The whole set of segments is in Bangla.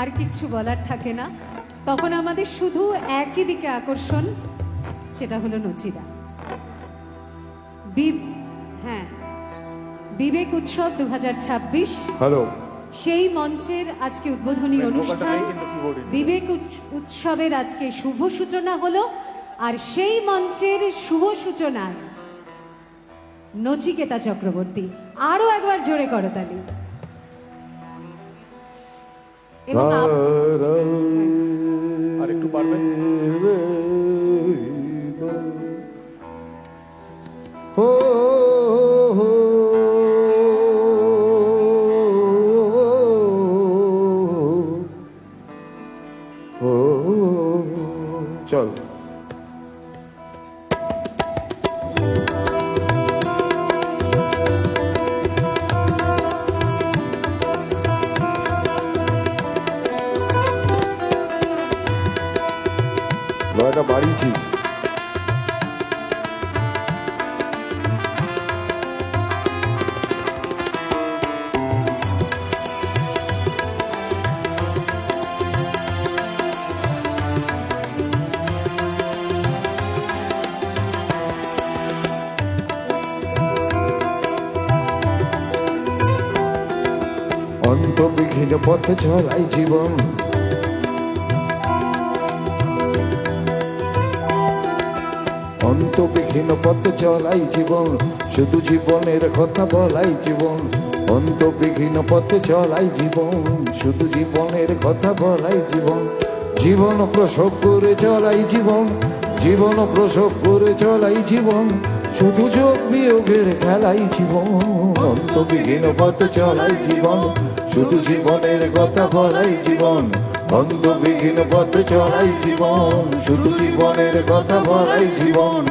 আর কিচ্ছু বলার থাকে না, তখন আমাদের শুধু একই দিকে আকর্ষণ, সেটা হলো নচিদা। হ্যাঁ, বিবেক উৎসব 2026, হ্যালো, সেই মঞ্চের আজকে উদ্বোধনী অনুষ্ঠান। বিবেক উৎসবের আজকে শুভ সূচনা হলো, আর সেই মঞ্চের শুভ সূচনায় নচিকেতা চক্রবর্তী। আরো একবার জোরে করতালি। এবং আর একটু পারবেন? ও চল। লয়টা বাড়িয়েছি। অন্তবিহীন পথে চলাই জীবন, অন্তবিহীন পথে চলাই জীবন, শুধু জীবনের কথা বলাই জীবন। অন্তবিহীন পথে চলাই জীবন, শুধু জীবনের কথা বলাই জীবন। জীবন প্রসব করে চলাই জীবন, জীবন প্রসব করে চলাই জীবন, শুধু যোগ বিয়োগের খেলাই জীবন। অন্তবিহীন পথে চলাই জীবন, শুধু জীবনের কথা বলাই জীবন। অন্তবিহীন পথে চলাই জীবন, শুধু জীবনের কথা বলাই জীবন।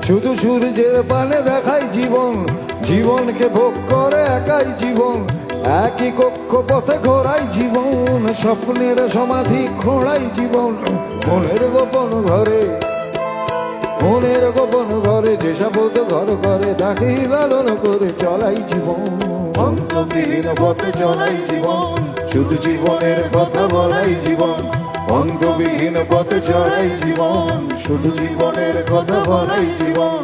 শুধু সূর্যের পানে দেখাই জীবন, জীবনকে ভোগ করে একাই জীবন। একই কক্ষ পথে ঘোরাই জীবন, স্বপ্নের সমাধি খোঁড়াই জীবন। মনের গোপন ঘরে, মনের গোপন ঘরে যে শপথ ঘর করে তাকে লালন করে চলাই জীবন। অন্তবিহীন পথে চলাই জীবন, শুধু জীবনের কথা বলাই জীবন। অন্তবিহীন পথে চলাই জীবন, শুধু জীবনের কথা বলাই জীবন।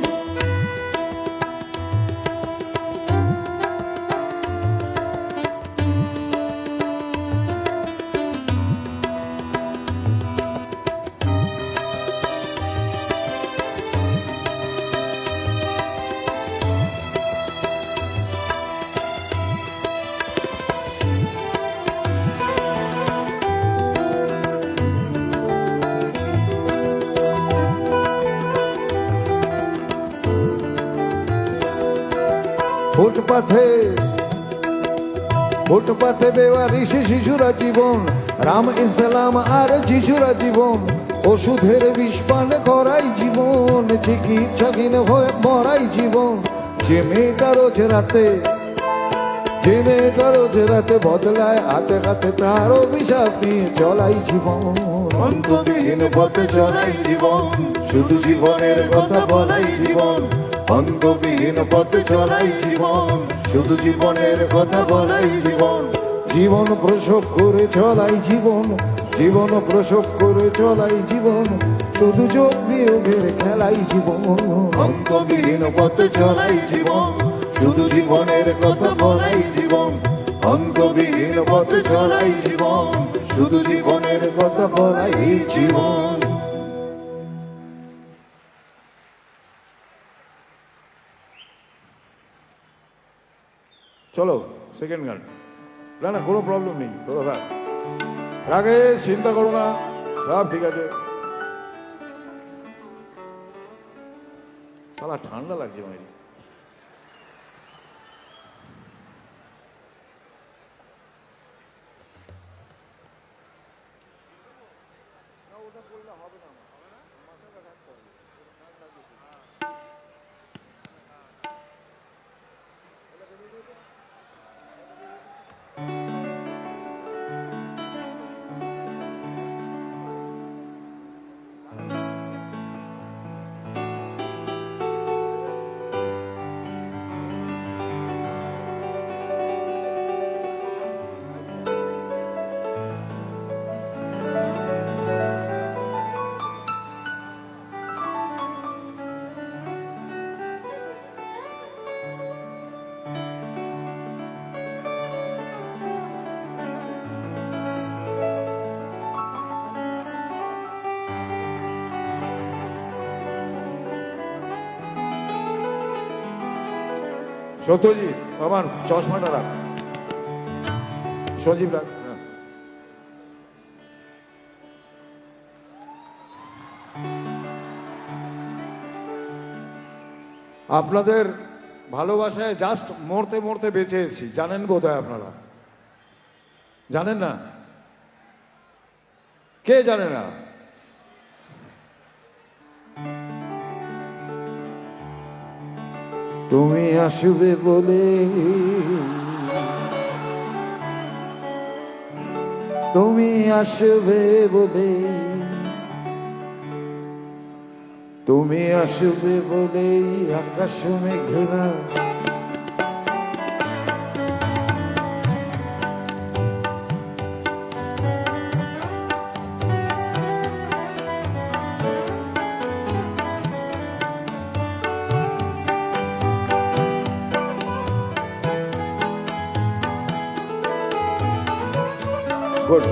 ফুটপাথে ফুটপাথে বেওয়ারিশি শিশুরা জীবন, রাম ইসলাম আর যিশুরা জীবন। ওষুধের বিষ পান করাই জীবন, চিকিৎসাহীন হয়ে মরাই জীবন। যে মেয়েটা রোজ রাতে, যে মেয়েটা রোজ রাতে বদলায় হাতে হাতে তার অভিশাপ নিয়ে চলাই জীবন। অন্তবিহীন পথে চলাই জীবন, শুধু জীবনের কথা বলাই জীবন। অন্তবিহীন পথে চলাই জীবন, শুধু জীবনের কথা বলাই জীবন। জীবন প্রসব করে চলাই জীবন, জীবন প্রসব করে চলাই জীবন, শুধু যোগ বিয়োগের খেলাই জীবন। অন্তবিহীন পথে চলাই জীবন, শুধু জীবনের কথা বলাই জীবন। অন্তবিহীন পথে চলাই জীবন, শুধু জীবনের কথা বলাই জীবন। চলো সেকেন্ড গান। না না কোনো প্রবলেম নেই, তোরা থাক। রাকেশ চিন্তা করো না, সব ঠিক আছে। সালা ঠান্ডা লাগছে মাইরি। ওটা বললাম সত্যজিৎ আমার চশমাটা রাখ, সঞ্জীব রাখ। আপনাদের ভালোবাসায় জাস্ট মরতে মরতে বেঁচে এসেছি, জানেন বোধহয় আপনারা, জানেন না? কে জানে না? তুমি আসবে বলে, তুমি আসবে বলে, তুমি আসবে বলে আকাশ মেঘনা গুড।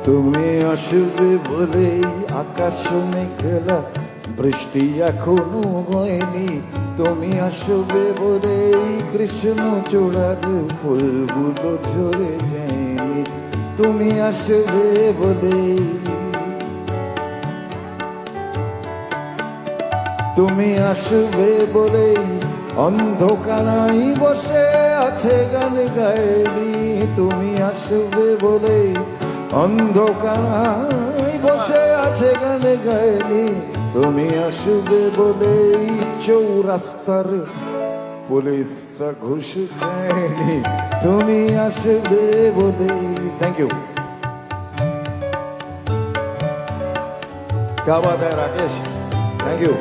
তুমি আসবে বলে আকাশ মেঘলা, বৃষ্টি এখনো হয়নি। তুমি আসবে বলে কৃষ্ণ চূড়ার ফুলগুলো ঝরে যায়নি। তুমি আসবে বলে, তুমি আসবে বলে অন্ধকারাই বসে আছে গান গায়নি। তুমি আসবে বলে অন্ধকারাই বসে আছে গান গায়নি। তুমি আসবে বলে চৌরাস্তার পুলিশটা ঘুষ খায়নি। তুমি আসবে বলে। Thank you. क्या बात है राकेश, थैंक यू।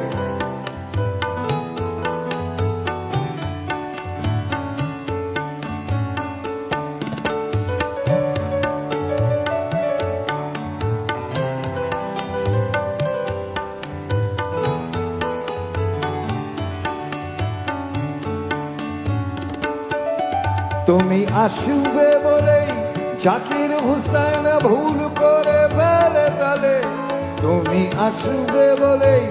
তুমি আসবে বলেই জাকির হুসাইন ভুল করে ফেলে তালে। তুমি আসবে বলেই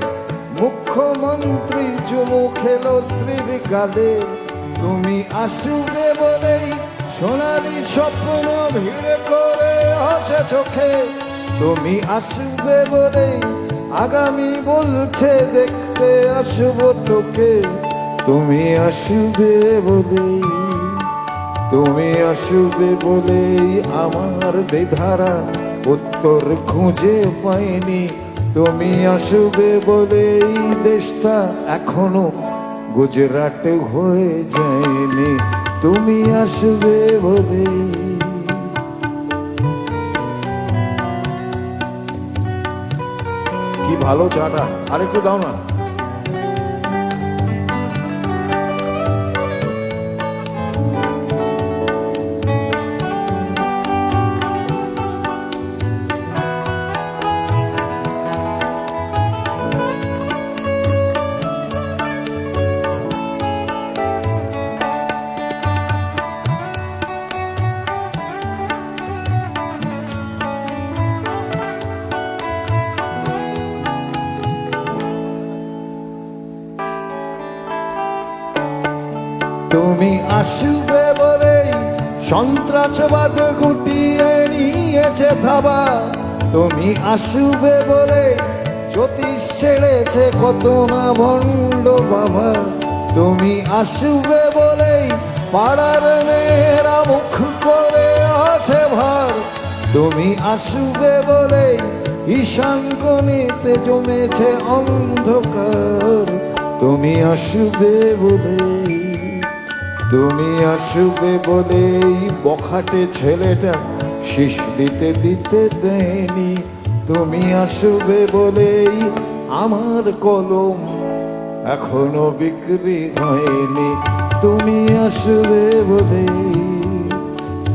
মুখ্যমন্ত্রী চুমু খেলো স্ত্রীর গালে। তুমি আসবে বলেই সোনালি স্বপ্ন ভিড় করে হাসে চোখে। তুমি আসবে বলেই আগামী বলছে দেখতে আসবো তোকে। তুমি আসবে বলেই, তুমি আসবে বলেই আমার দ্বিধারা উত্তর খুঁজে পাইনি। তুমি আসবে বলেই দেশটা এখনো গুজরাট হয়ে যায়নি। তুমি আসবে বলেই। কি ভালো চাটা, আরেকটু দাও না। তুমি আসবে বলেই সন্ত্রাসবাদ গুটিয়ে নিয়েছে থাবা। তুমি আসবে বলে জ্যোতিষ ছেড়েছে কত না ভণ্ড বাবা। তুমি আসবে বলেই পাড়ার মেয়েরা মুখ করে আছে ভার। তুমি আসবে বলেই ঈশান কোণেতে জমেছে অন্ধকার। তুমি আসবে বলেই, তুমি আসবে বলেই বখাটে ছেলেটা শীষ দিতে দিতে দেয়নি। তুমি আসবে বলেই আমার কলম এখনো বিক্রি হয়নি। তুমি আসবে বলেই,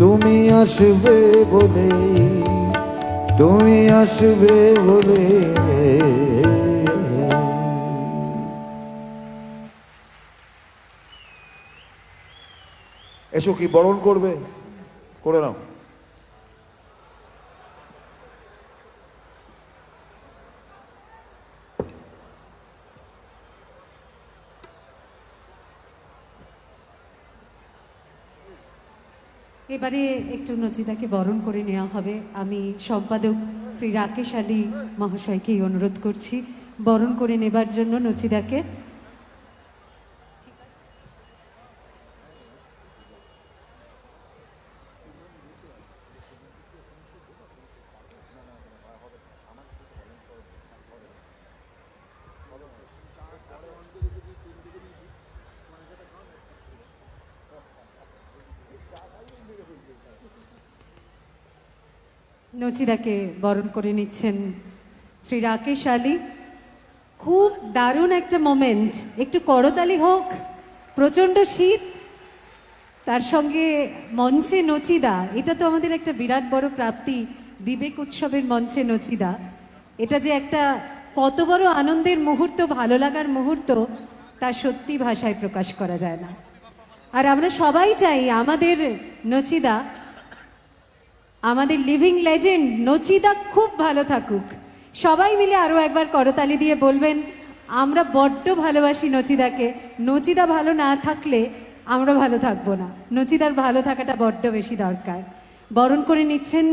তুমি আসবে বলেই, তুমি আসবে বলে। এসো, কি বরণ করবে? করে নাও। এবারে একটু নচিতাকে বরণ করে নেওয়া হবে। আমি সম্পাদক শ্রী রাকেশ আলী মহাশয়কেই অনুরোধ করছি বরণ করে নেবার জন্য নচিতাকে। নচিতাকে বরণ করে নিচ্ছেন শ্রী রাকেশ আলী। খুব দারুণ একটা মোমেন্ট, একটু করতালি হোক। প্রচণ্ড শীত, তার সঙ্গে মঞ্চে নচিদা, এটা তো আমাদের একটা বিরাট বড় প্রাপ্তি। বিবেক উৎসবের মঞ্চে নচিদা, এটা যে একটা কত বড় আনন্দের মুহূর্ত, ভালো লাগার মুহূর্ত, তা সত্যি ভাষায় প্রকাশ করা যায় না। আর আমরা সবাই চাই আমাদের নচিদা, আমাদের লিভিং লেজেন্ড নচিদা খুব ভালো থাকুক। সবাই মিলে আরও একবার করতালি দিয়ে বলবেন, আমরা বড্ড ভালোবাসি নচিদাকে। নচিদা ভালো না থাকলে আমরা ভালো থাকবো না। নচিদার ভালো থাকাটা বড্ড বেশি দরকার। বরণ করে নিচ্ছেন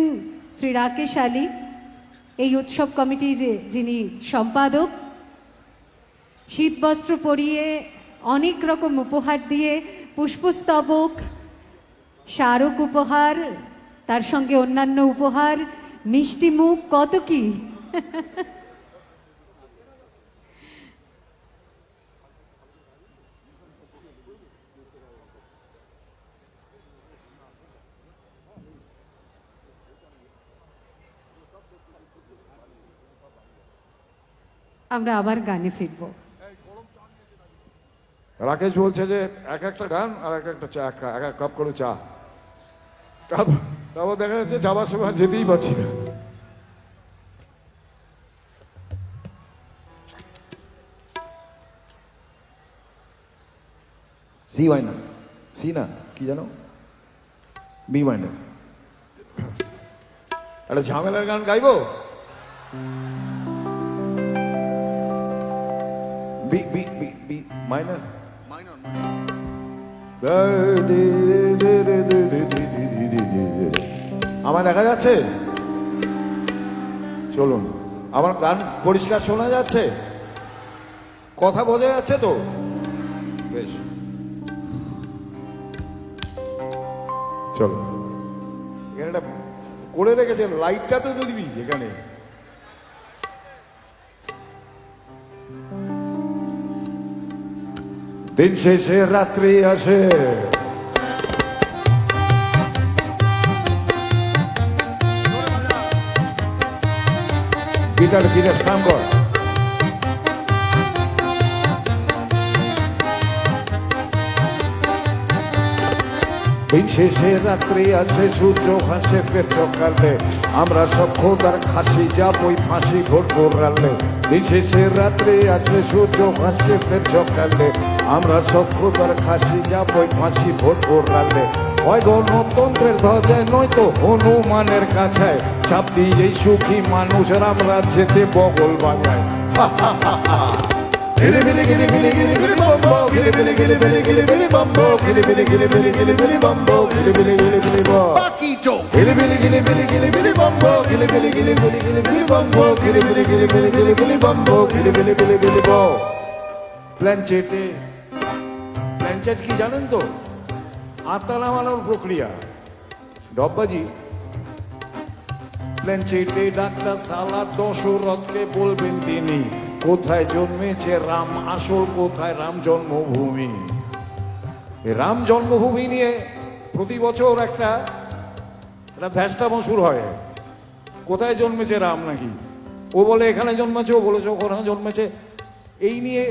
শ্রী রাকেশ আলী, এই উৎসব কমিটির যিনি সম্পাদক। শীতবস্ত্র পরিয়ে, অনেক রকম উপহার দিয়ে, পুষ্পস্তবক, স্মারক উপহার, তার সঙ্গে অন্যান্য উপহার, মিষ্টি মুখ, কত কি। আমরা আবার গানে ফিরব। রাকেশ বলছে যে এক একটা গান আর এক একটা চা, এক এক কাপ করে চা। তারপর দেখা যাচ্ছে যাবার সময় যেতেই পারছি না। সি মাইনার, সি না, কি জানো, বি মাইনার। একটা ঝামেলার গান গাইবো। B B B B minor, আমার দেখা যাচ্ছে? চলুন, আমার গান পরিষ্কার শোনা যাচ্ছে? কথা বোঝা যাচ্ছে তো? বেশ, চলো। এখানে একটা করে রেখেছেন, লাইটটা তো দিবি এখানে। দিন শেষে রাত্রি আসে, গিটার কিনে স্নান কর। দিন শেষে রাত্রি আছে, সূর্য হাসে ফের সকালে, আমরা সব খোদার খাসি যাবই ফাঁসি ভোট রালে। দিন শেষে রাত্রি আছে, সূর্য হাসে ফের সকালে, আমরা সব খোদার খাসি যাবই ফাঁসি ভোট রালে। হয় গণতন্ত্রের ধ্বজায়, নয়তো হনুমানের কাছায়, চাপ দিয়েই সুখী মানুষ রাম রাজ্যেতে বগল বাজায়। Gili bili gili bili gili bili bambo, gili bili gili bili gili bili bambo, gili bili gili bili gili bili bambo, gili bili gili bili bo. Paquito. Gili bili gili bili gili bili bambo, gili bili gili bili gili bili bambo, gili bili gili bili gili bili bambo, gili bili bili bili bo. প্ল্যানচেটে প্ল্যানচেট কি জানেন তো? আত্মা নামানোর প্রক্রিয়া। ডব্বাজি প্ল্যানচেটে ডাক্তার সালা দশরথকে বলবেন তিনি কোথায় জন্মেছে রাম, আসল কোথায় রাম জন্মভূমি। এই রাম জন্মভূমি নিয়ে প্রতি বছর একটা ধ্যাসটা মশুর হয়, কোথায় জন্মেছে রাম নাকি। ও বলে এখানে জন্মেছে, ও বলেছে ওখানে জন্মেছে। এই নিয়ে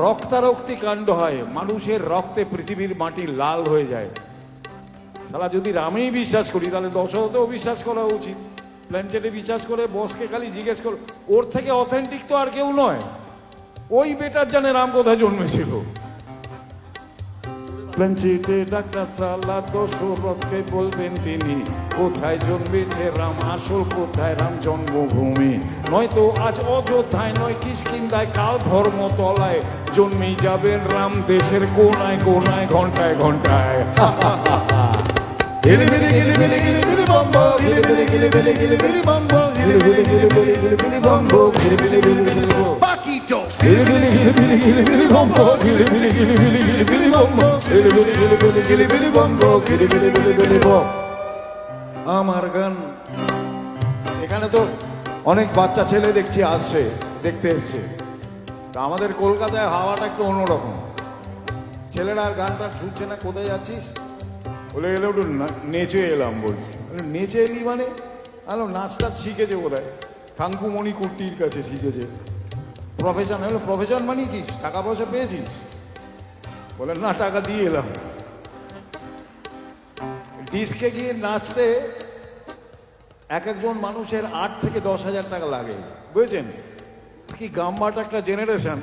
রক্তারক্তি কাণ্ড হয়, মানুষের রক্তে পৃথিবীর মাটি লাল হয়ে যায়। সালা যদি রামেই বিশ্বাস করি তাহলে দশরথেও বিশ্বাস করা উচিত। প্ল্যানচেটে বিশ্বাস করে বসকে খালি জিজ্ঞেস করো, ওর থেকে অথেন্টিক তো আর কেউ নয়। ওই বেটার জানে রাম কোথায় জন্মেছিল। প্ল্যানচেটে ডাক্তার সালা দশরথকে বলবেন তিনি কোথায় জন্মেছে রাম, আসল কোথায় রাম জন্মভূমি। নয়তো আজ অযোধ্যায় নয় কিষ্কিন্ধায়, কাল ধর্মতলায় জন্মেই যাবেন রাম দেশের কোনায় কোনায়, ঘন্টায় ঘন্টায়। গিলি বিলি গিলি বিলি গিলি বিলি বম্বো, গিলি বিলি গিলি বিলি গিলি বিলি বম্বো, গিলি বিলি গিলি বিলি গিলি বিলি বম্বো, গিলি বিলি বিলি বিলি বম্বো। Paquito. গিলি বিলি গিলি বিলি গিলি বিলি বম্বো, গিলি বিলি গিলি বিলি গিলি বিলি বম্বো, গিলি বিলি গিলি বিলি গিলি বিলি বম্বো, গিলি বিলি বিলি বিলি বম্বো। আমার গান। এখানে তো অনেক বাচ্চা ছেলে দেখছি আসছে, দেখতে এসছে। তা আমাদের কলকাতায় হাওয়াটা একটু অন্যরকম। ছেলেরা আর গানটা শুনছে না, কোথায় যাচ্ছিস বলে গেলে একটু নেচে এলাম। বলছি নেচে এলি মানে? আলো নাচটা শিখেছে বোধহয় থাঙ্কুমণি কুর্তির কাছে শিখেছে। প্রফেশন হলো, প্রফেশন বানিয়েছিস, টাকা পয়সা পেয়েছিস? বলে না, টাকা দিয়ে এলাম। ডিস্কে গিয়ে নাচতে এক একজন মানুষের 8 থেকে 10,000 টাকা লাগে, বুঝেছেন? কি গাম্বাট একটা জেনারেশন,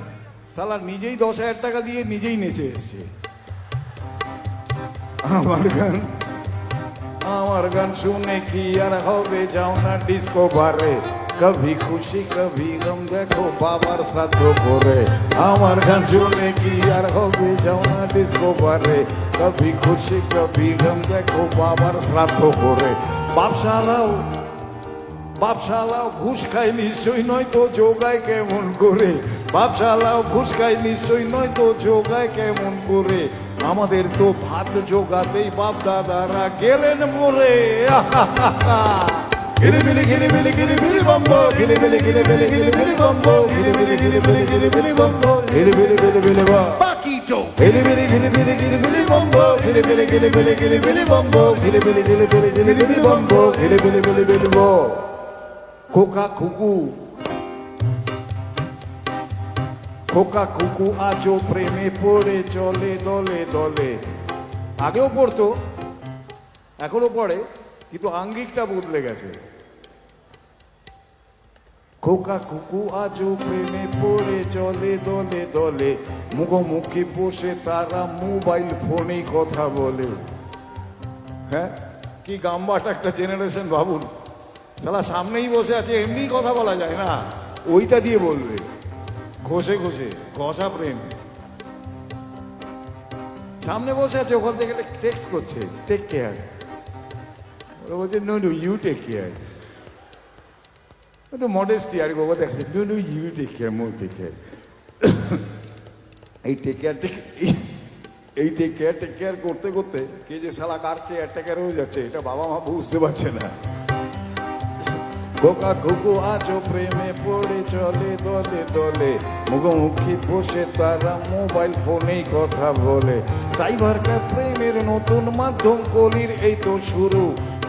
সালা নিজেই 10,000 টাকা দিয়ে নিজেই নেচে এসছে। আমার গান শুনে কি আর হবে, যাও না ডিস্কো বারে, কভি খুশি কভি গম দেখো বাবার শ্রাদ্ধ করে। আমার গান শুনে কি আর হবে, যাও না ডিস্কো বারে, কভি খুশি কভি গম দেখো বাবার শ্রাদ্ধ করে। বাপশালাও ঘুষ খায় নিশ্চয়ই, নয় তো যোগায় কেমন করে। বাপশালাও ঘুষ খায় নিশ্চয়ই, নয় তো যোগায় কেমন করে। আমাদের তো ভাত জোগাতেই বাপ দাদারা গেলেন মরে। গিলি বিলি গিলি বিলি গিলি বিলি বম্বো, গিলি বিলি গিলি বিলি গিলি বিলি বম্বো, গিলি বিলি গিলি বিলি গিলি বিলি বম্বো, গিলি বিলি বিলি বিলি বম্বো। Paquito. গিলি বিলি গিলি বিলি গিলি বিলি বম্বো, গিলি বিলি গিলি বিলি গিলি বিলি বম্বো, গিলি বিলি গিলি বিলি গিলি বিলি বম্বো, গিলি বিলি বিলি বিলি বো। খোকা খুকু, খোকা খুকু আজও প্রেমে পড়ে চলে দলে দলে। আগেও পড়তো, এখনো পড়ে, কিন্তু আঙ্গিকটা বদলে গেছে। খোকা খুকু আজও প্রেমে পড়ে চলে দলে দলে, মুখোমুখি বসে তারা মোবাইল ফোনেই কথা বলে। হ্যাঁ, কি গাম্বাট একটা জেনারেশন ভাবুন। সালা সামনেই বসে আছে, এমনি কথা বলা যায় না, ওইটা দিয়ে বলবে ঘষে ঘষে, ঘষা প্রেম। সামনে বসে আছে, ওখান থেকে টেক্সট করছে টেক কেয়ার, ওরা বলছে no no you take care. একটু মডেস্টি আর বাবা দেখছে, no no you take care, মো টেক কেয়ার। এই টেক কেয়ার এই টেক কেয়ার করতে করতে কে যে শালা কার কেয়ার টেকার হয়ে যাচ্ছে, এটা বাবা মা বুঝতে পারছে না। খোকা খুকু আজও প্রেমে পড়ে চলে দলে দলে, মুখোমুখি বসে তারা মোবাইল ফোনেই কথা বলে। সাইবার প্রেমের নতুন মাধ্যম কলির এই তো শুরু,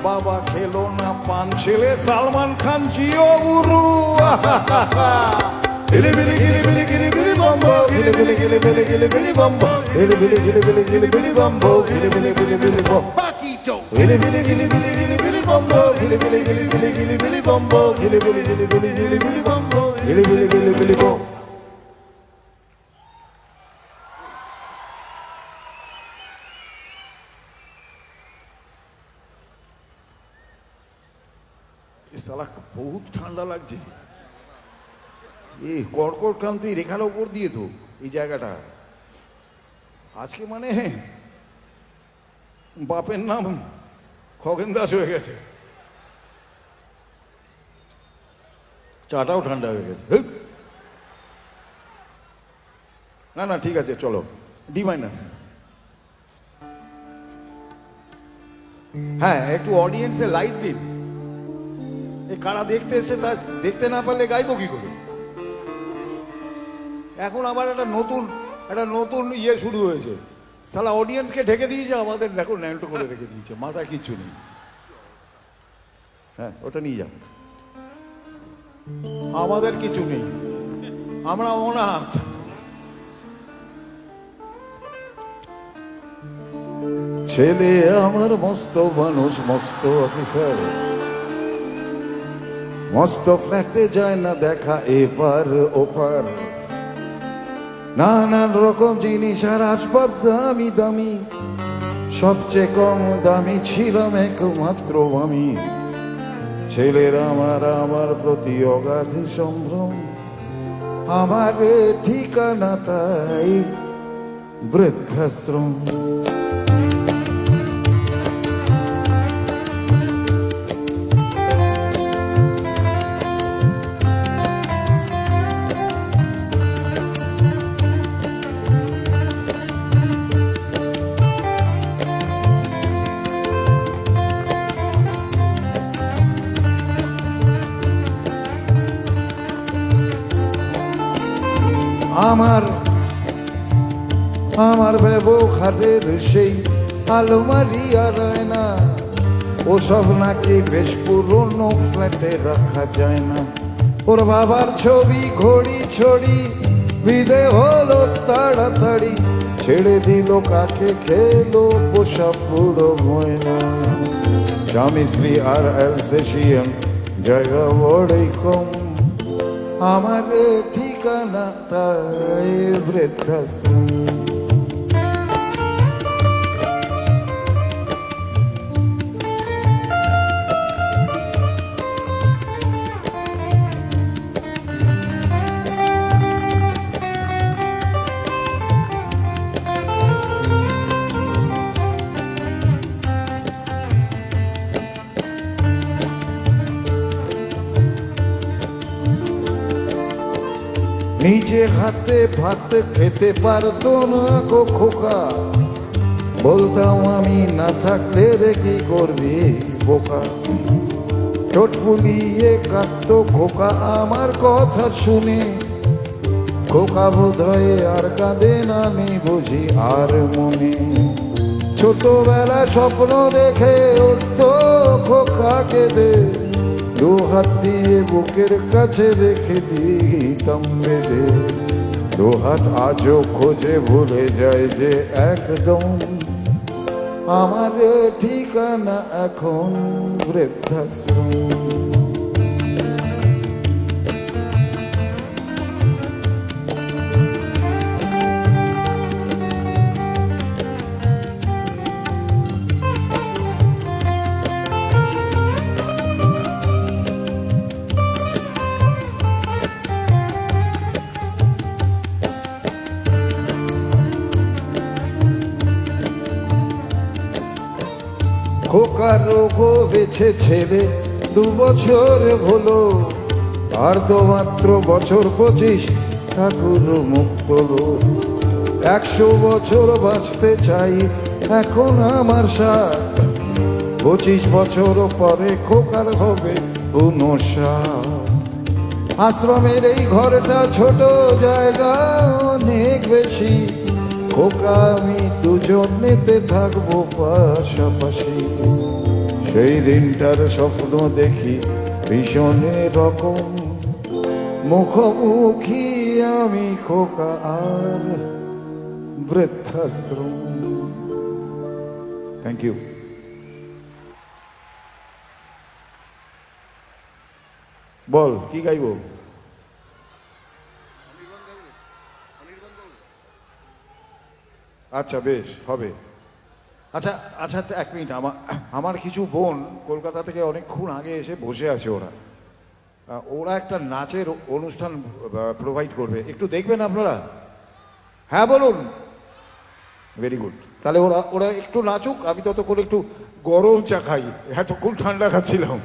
বাবা খেলো না পান, ছেলে সালমান খান জিও গুরু। গিলি বিলি গিলি বিলি গিলি বিলি বম্বো, গিলি বিলি গিলি বিলি গিলি বিলি বম্বো, গিলি বিলি গিলি বিলি গিলি বিলি বম্বো, গিলি বিলি বিলি বিলি বম্বো। Paquito. গিলি বিলি গিলি বিলি গিলি বিলি বম্বো, গিলি বিলি গিলি বিলি গিলি বিলি বম্বো, গিলি বিলি গিলি বিলি গিলি বিলি বম্বো, গিলি বিলি বিলি বিলি বম্বো। साला बहुत ठंडा लग जाए। এই কর্কটক্রান্তি রেখার ওপর দিয়ে তো এই জায়গাটা আজকে মানে বাপের নাম খগেন দাস হয়ে গেছে, চাটাও ঠান্ডা হয়ে গেছে। না না ঠিক আছে, চলো ডি মাইনার। হ্যাঁ, একটু অডিয়েন্সে লাইট দিন। এই কারা দেখতে এসছে তা দেখতে না পারলে গাইবো কি করে? এখন আবার একটা নতুন ইয়ে শুরু হয়েছে, সালা অডিয়েন্সকে ঢেকে দিয়েছে, আমাদের দেখো ন্যাংটো করে রেখে দিয়েছে, মাথায় কিচ্ছু নেই। হ্যাঁ, ওটা নিয়ে যাও, আমাদের কিছু নেই, আমরা অনাথ। ছেলে আমার মস্ত মানুষ, মস্ত অফিসার, মস্ত ফ্ল্যাটে যায় না দেখা এপার ওপার, নানান রকম জিনিস আর আসবাব দামি দামি, সবচেয়ে কম দামি ছিলাম একমাত্র আমি। ছেলের আমার প্রতি অগাধ সম্ভ্রম, আমার ঠিকানা তাই বৃদ্ধাশ্রম। আমার ব্যবহারের সেই আলমারি আর না, ওসব নাকি বেশ পুরনো ফ্ল্যাটে রাখা যায় না। ওর বাবার ছবি ঘড়ি ছড়ি বিদে হলো তাড়াতাড়ি, ছেড়ে দিল কাকে খেলো পোষা পুরো ময়না। স্বামী স্ত্রী আর অ্যালসেশিয়ান জায়গা বড়ই কম, আমার ঠিকানা তাই বৃদ্ধাশ্রম। নিজে হাতে ভাত খেতে পারতো না গো খোকা, বলতাম আমি না থাকলে রে কি করবি বোকা। ঠোঁট ফুলিয়ে কাঁদতো খোকা আমার কথা শুনে, খোকা বোধহয় আর কাঁদে না নি বুঝি আর মনে। ছোটবেলা স্বপ্ন দেখে উঠতো খোকা কেঁদে, দু হাত দিয়ে বুকের কাছে রেখে দিতাম বেঁধে। দু হাত আজও খোঁজে ভুলে যায় যে একদম, আমার ঠিকানা এখন বৃদ্ধাশ্রম। খোকার রোগ হয়েছে ছেলে 2 বছর হলো, আর তো মাত্র বছর 25 ঠাকুর মুক্ত। 100 বছর বাঁচতে চাই এখন আমার 60, 25 বছর পরে খোকার হবে 59। আশ্রমের এই ঘরটা ছোট, জায়গা অনেক বেশি, খোকা আমি দুজনেতে থাকবো পাশাপাশি। সেই দিনটার স্বপ্ন দেখি ভীষণ রকম, মুখোমুখি আমি খোকা আর বৃদ্ধাশ্রম। Thank you. বল কি গাইব? আচ্ছা বেশ হবে। আচ্ছা আচ্ছা 1 মিনিট, আমার কিছু বোন কলকাতা থেকে অনেকক্ষণ আগে এসে বসে আছে, ওরা ওরা একটা নাচের অনুষ্ঠান প্রোভাইড করবে, একটু দেখবেন আপনারা? হ্যাঁ বলুন। Very good. তাহলে ওরা ওরা একটু নাচুক, আমি ততক্ষণ একটু গরম চা খাই, এতক্ষণ ঠান্ডা খাচ্ছিলাম।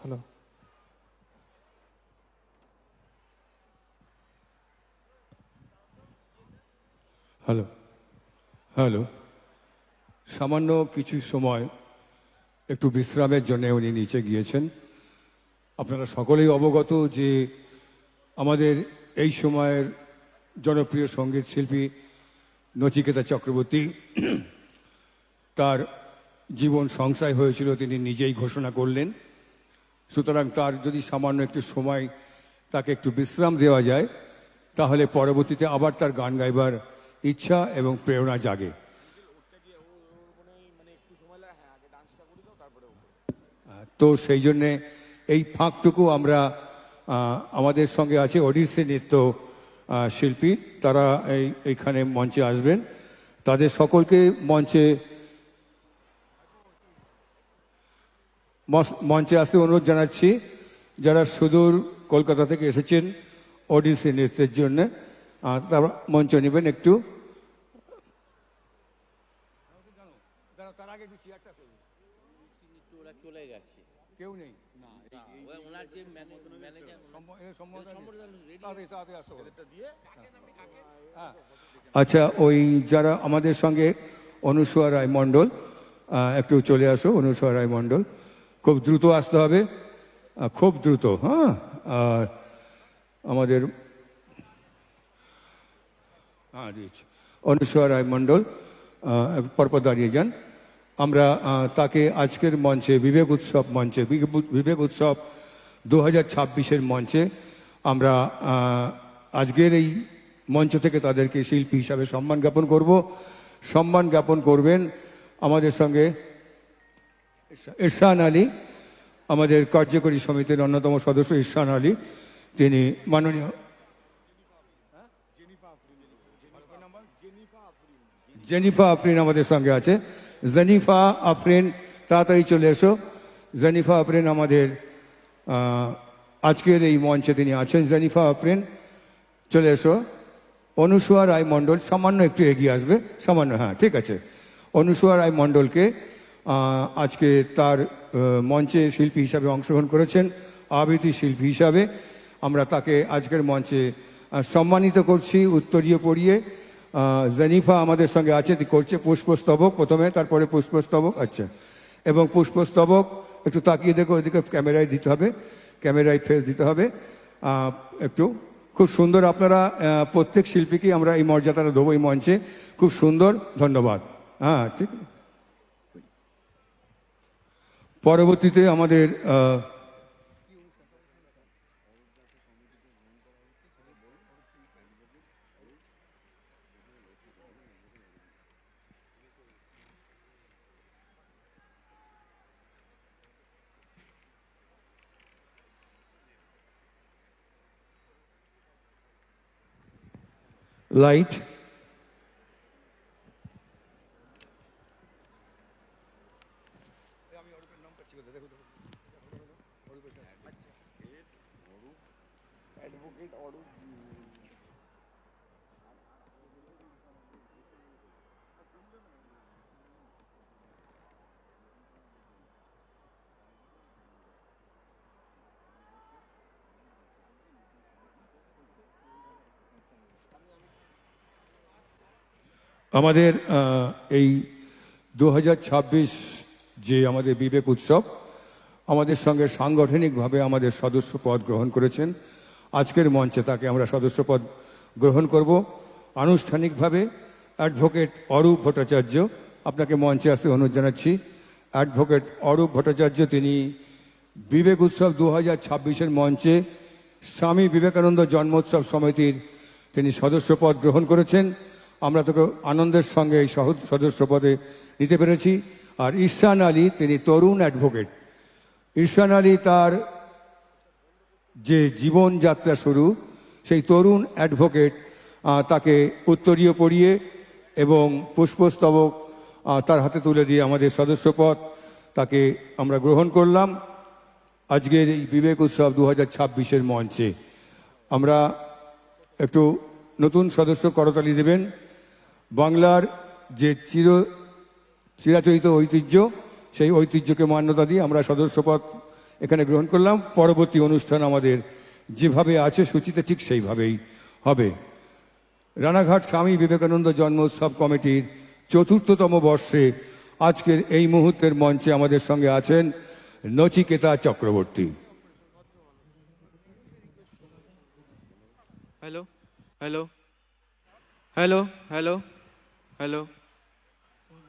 Hello, hello, hello. সামান্য কিছু সময় একটু বিশ্রামের জন্য উনি নিচে গিয়েছেন। আপনারা সকলেই অবগত যে আমাদের এই সময়ের জনপ্রিয় সঙ্গীত শিল্পী নচিকেতা চক্রবর্তী তার জীবন সংশয় হয়েছিল, তিনি নিজেই ঘোষণা করলেন। সুতরাং তার যদি সামান্য একটু সময় তাকে একটু বিশ্রাম দেওয়া যায়, তাহলে পরবর্তীতে আবার তার গান গাইবার ইচ্ছা এবং প্রেরণা জাগে। তো সেই জন্যে এই ফাঁকটুকু আমরা আমাদের সঙ্গে আছে ওডিসি নৃত্য শিল্পী, তারা এইখানে মঞ্চে আসবেন। তাদের সকলকে মঞ্চে আসতে অনুরোধ জানাচ্ছি, যারা সুদূর কলকাতা থেকে এসেছেন ওডিসি নৃত্যের জন্য, তারা মঞ্চ নেবেন একটু। চলে গেছে, কেউ নেই। ওনার যে আচ্ছা, ওই যারা আমাদের সঙ্গে অনুসুয়া রায় মণ্ডল, একটু চলে আসো। অনুসুয়া রায় মণ্ডল, খুব দ্রুত আসতে হবে, খুব দ্রুত। হ্যাঁ, আর আমাদের অনুসুয়া রায় মণ্ডল পরপর দাঁড়িয়ে যান। আমরা তাকে আজকের মঞ্চে বিবেক উৎসব মঞ্চে, বিবেক উৎসব 2026-এর মঞ্চে আমরা আজকের এই মঞ্চ থেকে তাদেরকে শিল্পী হিসাবে সম্মান জ্ঞাপন করব। সম্মান জ্ঞাপন করবেন আমাদের সঙ্গে ইরশান আলী, আমাদের কার্যকরী সমিতির অন্যতম সদস্য ইরশান আলী। তিনি মাননীয় জেনিফা আফরিন আমাদের সঙ্গে আছে। জেনিফা আফরিন, তাড়াতাড়ি চলে এসো। জেনিফা আফরিন আমাদের আজকের এই মঞ্চে তিনি আছেন। জেনিফা আফরিন, চলে এসো। অনুসুয়া রায় মণ্ডল সামান্য একটু এগিয়ে আসবে, সামান্য, হ্যাঁ ঠিক আছে। অনুসুয়া রায় মণ্ডলকে আজকে তার মঞ্চে শিল্পী হিসাবে অংশগ্রহণ করেছেন, আবৃত্তি শিল্পী হিসাবে আমরা তাকে আজকের মঞ্চে সম্মানিত করছি উত্তরীয় পরিয়ে। জেনিফা আমাদের সঙ্গে আছে, করছে পুষ্পস্তবক প্রথমে, তারপরে পুষ্পস্তবক। আচ্ছা, এবং পুষ্পস্তবক একটু তাকিয়ে দেখো, ওইদিকে ক্যামেরায় দিতে হবে, ক্যামেরায় ফেস দিতে হবে একটু। খুব সুন্দর, আপনারা প্রত্যেক শিল্পীকে আমরা এই মর্যাদাটা দেবো এই মঞ্চে। খুব সুন্দর, ধন্যবাদ। হ্যাঁ ঠিক। পরবর্তীতে আমাদের লাইট। আমাদের এই 2026 যে আমাদের বিবেক উৎসব, আমাদের সঙ্গে সাংগঠনিকভাবে আমাদের সদস্য পদ গ্রহণ করেছেন। আজকের মঞ্চে তাকে আমরা সদস্য পদ গ্রহণ করব আনুষ্ঠানিকভাবে। অ্যাডভোকেট অরূপ ভট্টাচার্য, আপনাকে মঞ্চে আসতে অনুরোধ জানাচ্ছি। অ্যাডভোকেট অরূপ ভট্টাচার্য, তিনি বিবেক উৎসব 2026-এর মঞ্চে স্বামী বিবেকানন্দ জন্মোৎসব সমিতির তিনি সদস্য পদ গ্রহণ করেছেন। আমরা তোকে আনন্দের সঙ্গে এই সদস্য পদে নিতে পেরেছি। আর ঈশান আলী, তিনি তরুণ অ্যাডভোকেট। ঈশান আলী তার যে জীবনযাত্রা শুরু, সেই তরুণ অ্যাডভোকেট, তাকে উত্তরীয় পরিয়ে এবং পুষ্পস্তবক তার হাতে তুলে দিয়ে আমাদের সদস্যপদ তাকে আমরা গ্রহণ করলাম আজকের এই বিবেক উৎসব 2026-এর মঞ্চে। আমরা একটু নতুন সদস্য করতালি দেবেন। বাংলার যে চিরাচরিত ঐতিহ্য, সেই ঐতিহ্যকে মান্যতা দিয়ে আমরা সদস্যপদ এখানে গ্রহণ করলাম। পরবর্তী অনুষ্ঠান আমাদের যেভাবে আছে সূচিতে ঠিক সেইভাবেই হবে। রানাঘাট স্বামী বিবেকানন্দ জন্মোৎসব কমিটির ৪র্থতম বর্ষে আজকের এই মুহূর্তের মঞ্চে আমাদের সঙ্গে আছেন Nachiketa Chakraborty. Hello hello hello hello hello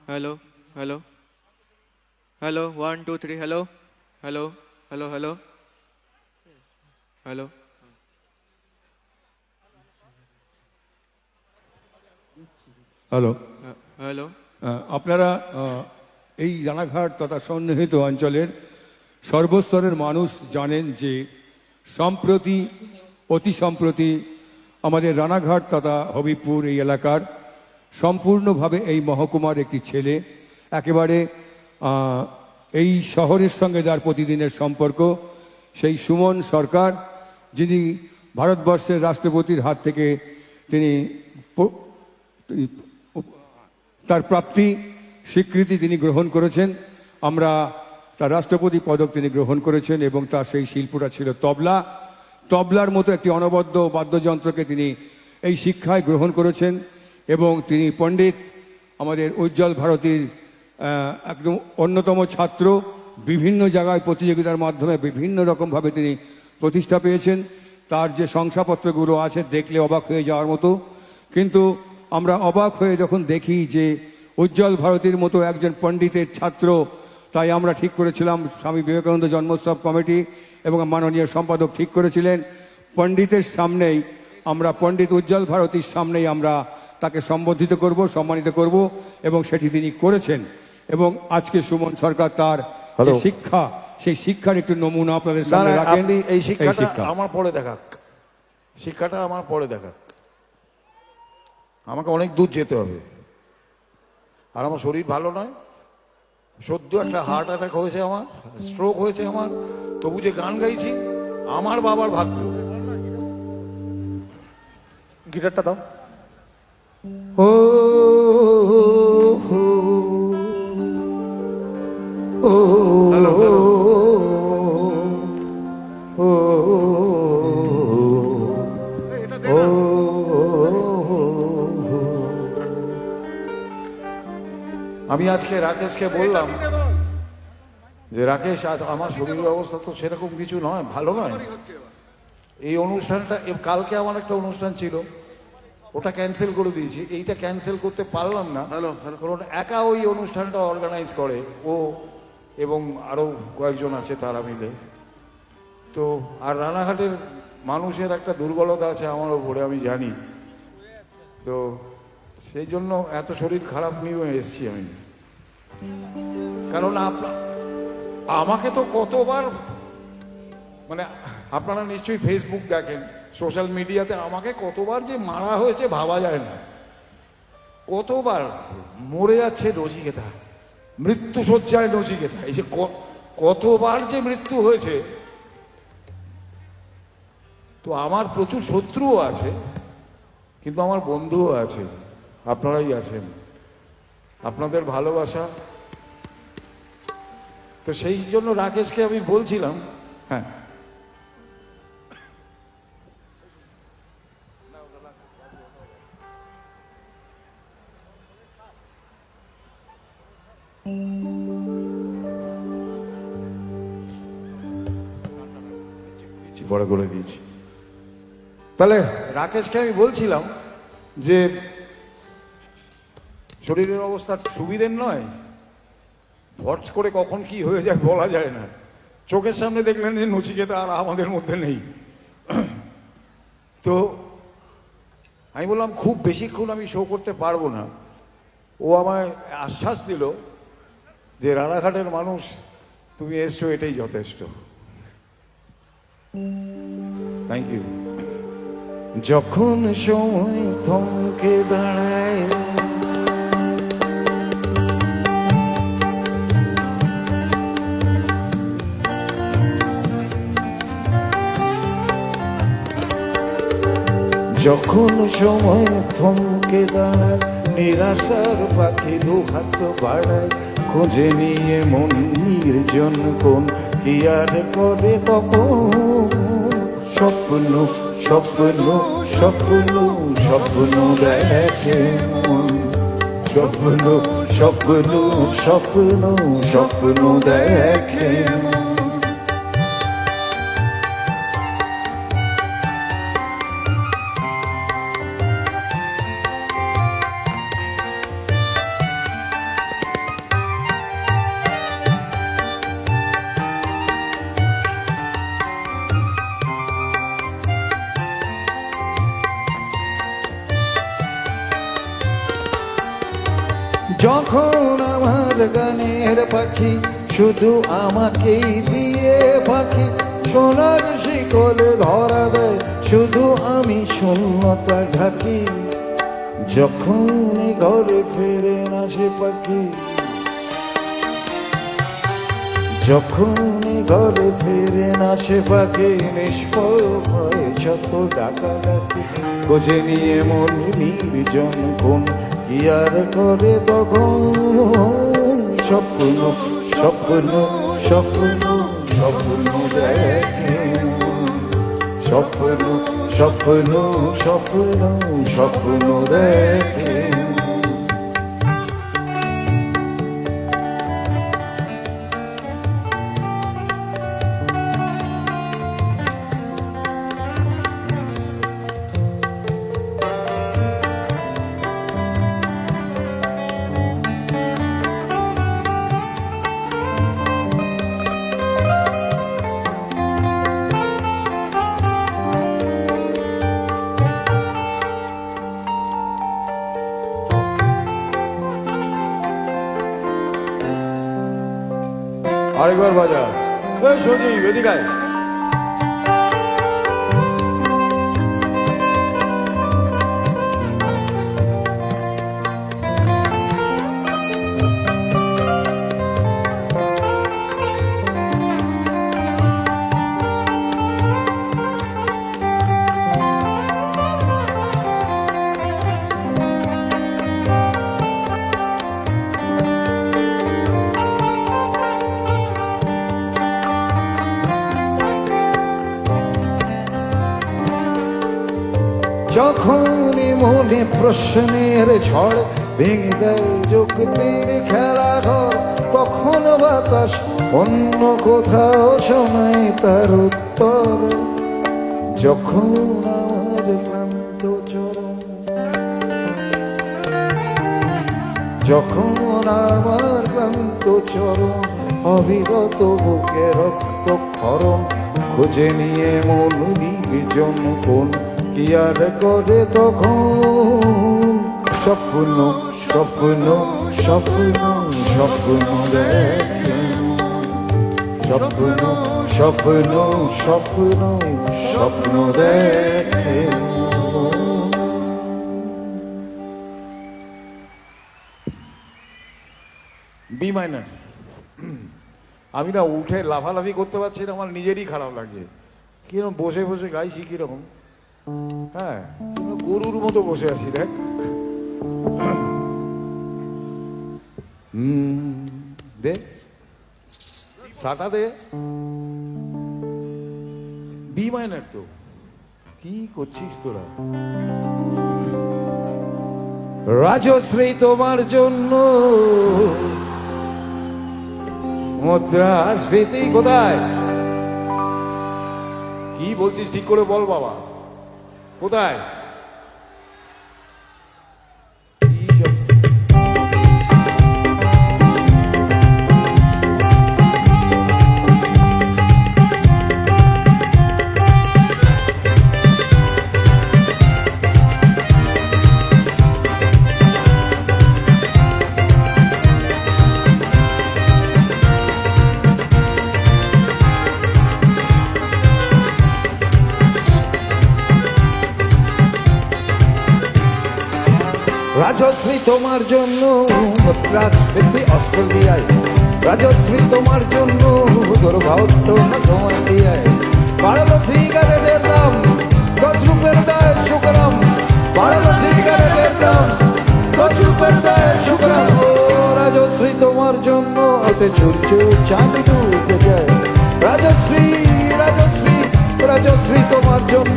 hello hello hello 1 2 3 hello hello hello hello hello hello. Hello. আপনারা এই রানাঘাট তথা সন্নিহিত অঞ্চলের সর্বস্তরের মানুষ জানেন যে অতি সম্প্রতি আমাদের রানাঘাট তথা হবিবপুর এই এলাকার সম্পূর্ণভাবে এই মহকুমার একটি ছেলে, একেবারে এই শহরের সঙ্গে যার প্রতিদিনের সম্পর্ক, সেই সুমন সরকার, যিনি ভারতবর্ষের রাষ্ট্রপতির হাত থেকে তিনি তার প্রাপ্তি স্বীকৃতি তিনি গ্রহণ করেছেন। আমরা তার রাষ্ট্রপতি পদক তিনি গ্রহণ করেছেন এবং তার সেই শিল্পটা ছিল তবলা। তবলার মতো একটি অনবদ্য বাদ্যযন্ত্রকে তিনি এই শিক্ষায় গ্রহণ করেছেন এবং তিনি পণ্ডিত আমাদের উজ্জ্বল ভারতীর একদম অন্যতম ছাত্র। বিভিন্ন জায়গায় প্রতিযোগিতার মাধ্যমে বিভিন্ন রকমভাবে তিনি প্রতিষ্ঠা পেয়েছেন। তার যে শংসাপত্রগুলো আছে দেখলে অবাক হয়ে যাওয়ার মতো, কিন্তু আমরা অবাক হয়ে যখন দেখি যে উজ্জ্বল ভারতীর মতো একজন পণ্ডিতের ছাত্র, তাই আমরা ঠিক করেছিলাম, স্বামী বিবেকানন্দ জন্মোৎসব কমিটি এবং মাননীয় সম্পাদক ঠিক করেছিলেন, পণ্ডিতের সামনেই আমরা, পণ্ডিত উজ্জ্বল ভারতীর সামনেই আমরা তাকে সম্বোধিত করব, সম্মানিত করব এবং সেটি তিনি করেছেন। এবং আজকে সুমন সরকার তার যে শিক্ষা, সেই শিক্ষার একটু নমুনা আপনাদের সামনে রাখেন। এই শিক্ষাটা আমার পরে দেখাক, শিক্ষাটা আমার পরে দেখাক। আমাকে অনেক দূর যেতে হবে, আর আমার শরীর ভালো নয়। সদ্য একটা হার্ট অ্যাটাক হয়েছে, আমার স্ট্রোক হয়েছে আমার, তবু যে গান গাইছি আমার বাবার ভাগ্য। গিটারটা দাও। ও ও আমি আজকে রাকেশকে বললাম যে রাকেশ, আজ আমার শরীরের অবস্থা তো সেরকম কিছু নয়, ভালো নয়। এই অনুষ্ঠানটা, কালকে আমার একটা অনুষ্ঠান ছিল, ওটা ক্যান্সেল করে দিয়েছি। এইটা ক্যান্সেল করতে পারলাম না, কারণ একা ওই অনুষ্ঠানটা অর্গানাইজ করে ও এবং আরও কয়েকজন আছে তারা মিলে। তো আর রানাঘাটের মানুষের একটা দুর্বলতা আছে আমার ওপরে, আমি জানি। তো সেই জন্য এত শরীর খারাপ নিয়েও এসেছি আমি, কারণ আমাকে তো কতবার, মানে আপনারা নিশ্চয়ই ফেসবুক দেখেন, সোশ্যাল মিডিয়াতে আমাকে কতবার যে মারা হয়েছে ভাবা যায় না, কতবার মরে যাচ্ছে নচিকেতা, মৃত্যু শয্যায় নচিকেতা, এই যে কতবার যে মৃত্যু হয়েছে। তো আমার প্রচুর শত্রুও আছে, কিন্তু আমার বন্ধুও আছে, আপনারাই আছেন, আপনাদের ভালোবাসা। তো সেই জন্য রাকেশকে আমি বলছিলাম, হ্যাঁ বড় করে দিয়েছি। তাহলে রাকেশকে আমি বলছিলাম যে শরীরের অবস্থা সুবিধের নয়, ভট করে কখন কি হয়ে যায় বলা যায় না। চোখের সামনে দেখলেন যে নচিকেতা আর আমাদের মধ্যে নেই। তো আমি বললাম খুব বেশিক্ষণ আমি শো করতে পারবো না। ও আমায় আশ্বাস দিল যে রানাঘাটের মানুষ তুমি এসছো, এটাই যথেষ্ট। Thank you. যখন সময় থমকে দাঁড়ায়, যখন সময় থমকে দাঁড়ায়, নিরাশার পাখি দু হাত বাড়ায়, খুঁজে নিয়ে মন নির্জন কোন কি আর করে তখন। স্বপ্ন স্বপ্ন স্বপ্ন স্বপ্ন দেখে মন, স্বপ্ন স্বপ্ন স্বপ্ন স্বপ্ন দেখে মন। যখন আমার গানের পাখি শুধু আমাকেই দিয়ে পাখি, সোনার শিকলে ধরা দেয় শুধু আমি শূন্যতা ঢাকি। যখন ঘরে ফেরে না সে পাখি, যখন ঘরে ফেরে না সে পাখি, নিষ্ফল হয় যত ডাকাডাকি, খোঁজে নিয়ে মন নির্জন কোন কি আর করে তখন। স্বপ্ন স্বপ্ন স্বপ্ন স্বপ্ন দেখে, স্বপ্ন স্বপ্ন স্বপ্ন স্বপ্ন দেখে। আরেকবার বাজা, এই সজীব এদিকে আয়। যখনই মনে প্রশ্নের ঝড় ভেঙে দেয় যুক্তির খেলা ঘর, তখন বাতাস অন্য কোথাও শোনায় তার উত্তর। যখন আমার ক্লান্ত চরণ, যখন আমার ক্লান্ত চরণ, অবিরত বুকে রক্ত ক্ষরণ, খুঁজে নিয়ে মন নির্জন কোন কি আর করে তখন। স্বপ্ন স্বপ্ন স্বপ্ন স্বপ্ন দেখে, স্বপ্ন স্বপ্ন স্বপ্ন স্বপ্ন দেখে বি মাইনার। আমি না উঠে লাফালাফি করতে পারছি না, আমার নিজেরই খারাপ লাগছে। কিরকম বসে বসে গাইছি কিরকম, হ্যাঁ গরুর মতো বসে আছি দেখ। দে সাটা দে, বি মাইনার তো। কি করছিস তোরা? রাজশ্রী তোমার জন্য মুদ্রাস্ফীতি কোথায়? কি বলছিস ঠিক করে বল বাবা, কোথায়? রাজশ্রী তোমার জন্য মুদ্রাস্ফীতি অস্ট্রেলিয়ায়, রাজশ্রী তোমার জন্য দুর্ভাগ্য না সময় দিয়ে বাড়ালো সিগারেটের দাম, 10 রুপের দায় শুকরাম, বাড়ালো সিগারেটের দাম, 10 রুপের দায় শুকরাম। ও রাজশ্রী তোমার জন্য ওতে সূর্য চাঁদ ডুবে যায়, রাজশ্রী রাজশ্রী রাজশ্রী তোমার জন্য,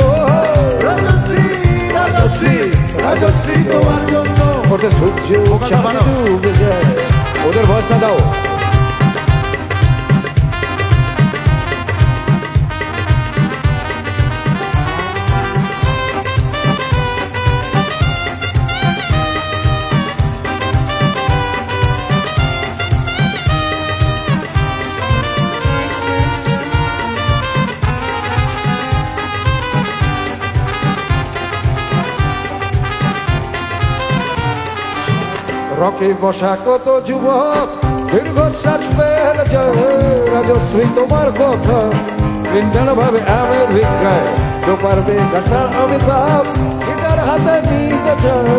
রাজশ্রী রাজশ্রী রাজশ্রী তোমার জন্য ওতে সূর্য চাঁদ ডুবে যায়। ওদের ভজনা দাও। রকে বসা কত যুবক দীর্ঘশ্বাস ফেলে যায়, রাজশ্রী তোমার কথা ইন্টার ভাবে আমেরিকায়, তো পারবে কাটা অমিতাভ গিটার হাতে নিতে চায়,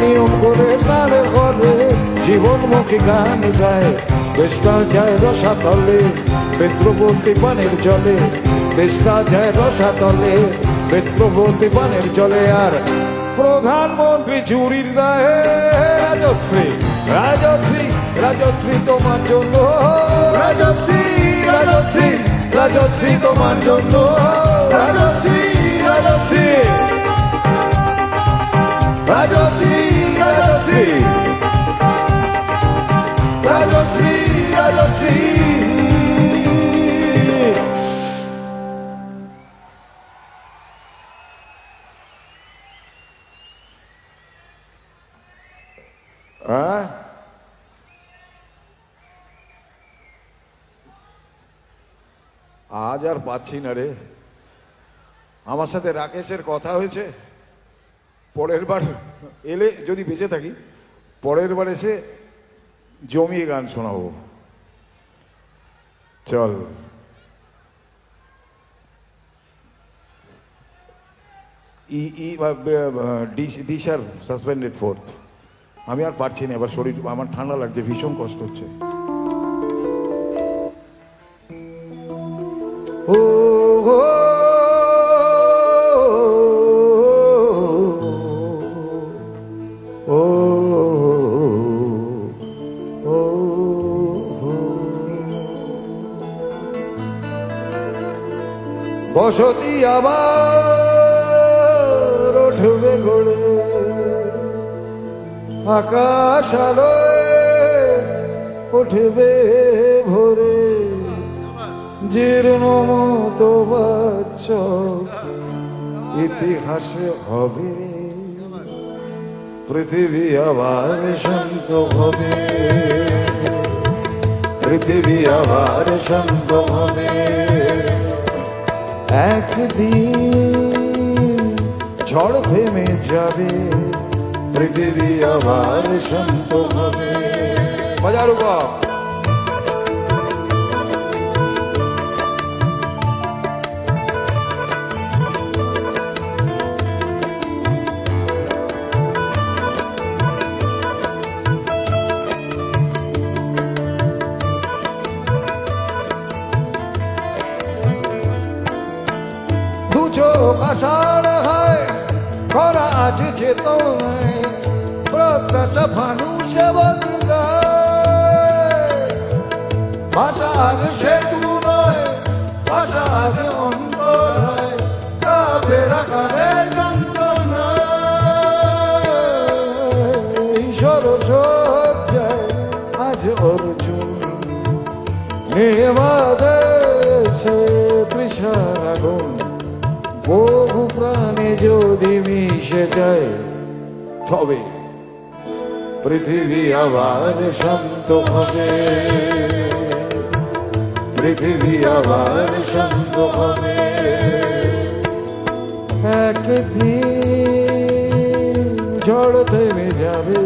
নিয়ম করে প্রাণে করে জীবনমুখী গান গায়, দেশটা যায় রসাতলে পেত্রবর্তী পানের জলে, দেশটা যায় রসাতলে পেত্রবর্তী পানের জলে। আর প্রধানমন্ত্রী চুরির দায়ে রাজশ্রী রাজশ্রী রাজশ্রী তোমার জন্য, রাজশ্রী রাজশ্রী রাজশ্রী তোমার জন্য, রাজশ্রী রাজশ্রী রাজশ্রী রাজশ্রী রাজশ্রী রাজশ্রী। আজ আর পাচ্ছি না রে। আমার সাথে রাকেশের কথা হয়েছে, পরের বার এলে যদি বেঁচে থাকি পরের বার এসে জমিয়ে গান শোনাবো। চল ডিসার সাসপেন্ডেড 4th। আমি আর পারছি না, এবার শরীর আমার ঠান্ডা লাগছে, ভীষণ কষ্ট হচ্ছে। ও ও ও বসতি আবার উঠবে গড়ে, আকাশ আলোয় উঠবে ভোরে, জীর্ণ মতো বাচ্চক ইতিহাসে হবে, পৃথিবী আবার শান্ত হবে, পৃথিবী আবার শান্ত হবে। একদিন ঝড় থেমে যাবে, পৃথিবী আবার শান্ত হবে। বাজারু আজ চেতনায় প্রত্যাশা ফানুষে বদলায়। ভাষা আজ সেতু নয়, ভাষা আজ অন্তরায়, কাব্যের আকারে যন্ত্রণা। সরসজ্জায় আজ অর্জুন, নেবাদেশে তৃষার আগুন। বহু প্রাণে যদি মিশে যায়, তবে পৃথিবী আবার শান্ত হবে, পৃথিবী আবার শান্ত হবে। একদিন ঝড় থেমে যাবে,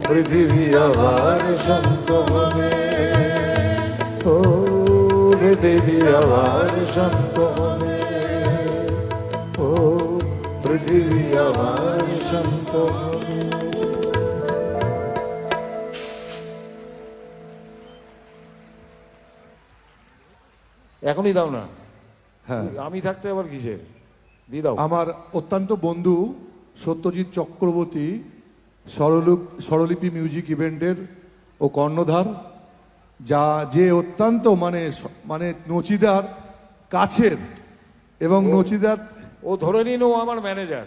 পৃথিবী আবার শান্ত হবে। ও পৃথিবী আবার শান্ত হবে, ও পৃথিবী আবার শান্ত হবে। এখনই দাও না, হ্যাঁ, আমি থাকতে আবার কিসের, দিয়ে দাও। আমার অত্যন্ত বন্ধু সত্যজিৎ চক্রবর্তী স্বরলিপি মিউজিক ইভেন্টের ও কর্ণধার, যে অত্যন্ত মানে নচিদার কাছের, এবং নচিদার ও ধরে নিন ও আমার ম্যানেজার,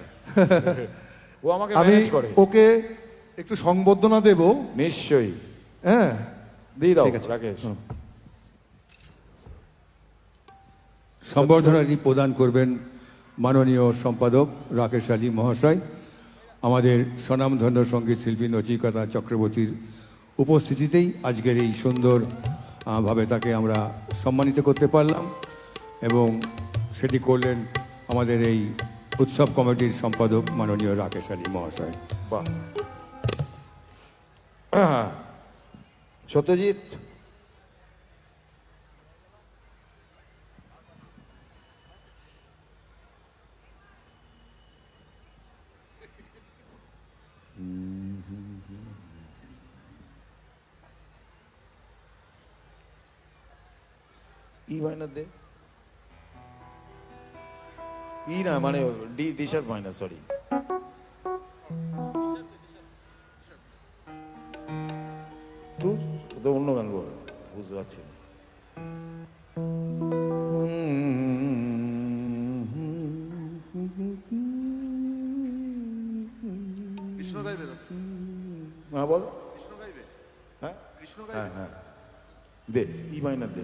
ও আমাকে আমি ম্যানেজ করে। ওকে একটু সংবর্ধনা দেব। নিশ্চয়ই, হ্যাঁ, দিয়ে দাও ঠিক আছে। রাকেশ। সম্বর্ধনাটি প্রদান করবেন মাননীয় সম্পাদক রাকেশ আলী মহাশয়। আমাদের স্বনামধন্য সঙ্গীত শিল্পী নচিকেতা চক্রবর্তীর উপস্থিতিতেই আজকের এই সুন্দর ভাবে তাকে আমরা সম্মানিত করতে পারলাম, এবং সেটি করলেন আমাদের এই উৎসব কমিটির সম্পাদক মাননীয় রাকেশ আলী মহাশয়। বাহ। সত্যজিৎ, ই মাইনার দে, ই না মানে ডি শার্প মাইনার, সরি। তুই তো অন্য গান বল, বুঝতে পারছি না। হ্যাঁ বল, হ্যাঁ হ্যাঁ হ্যাঁ দে, ই মাইনার দে।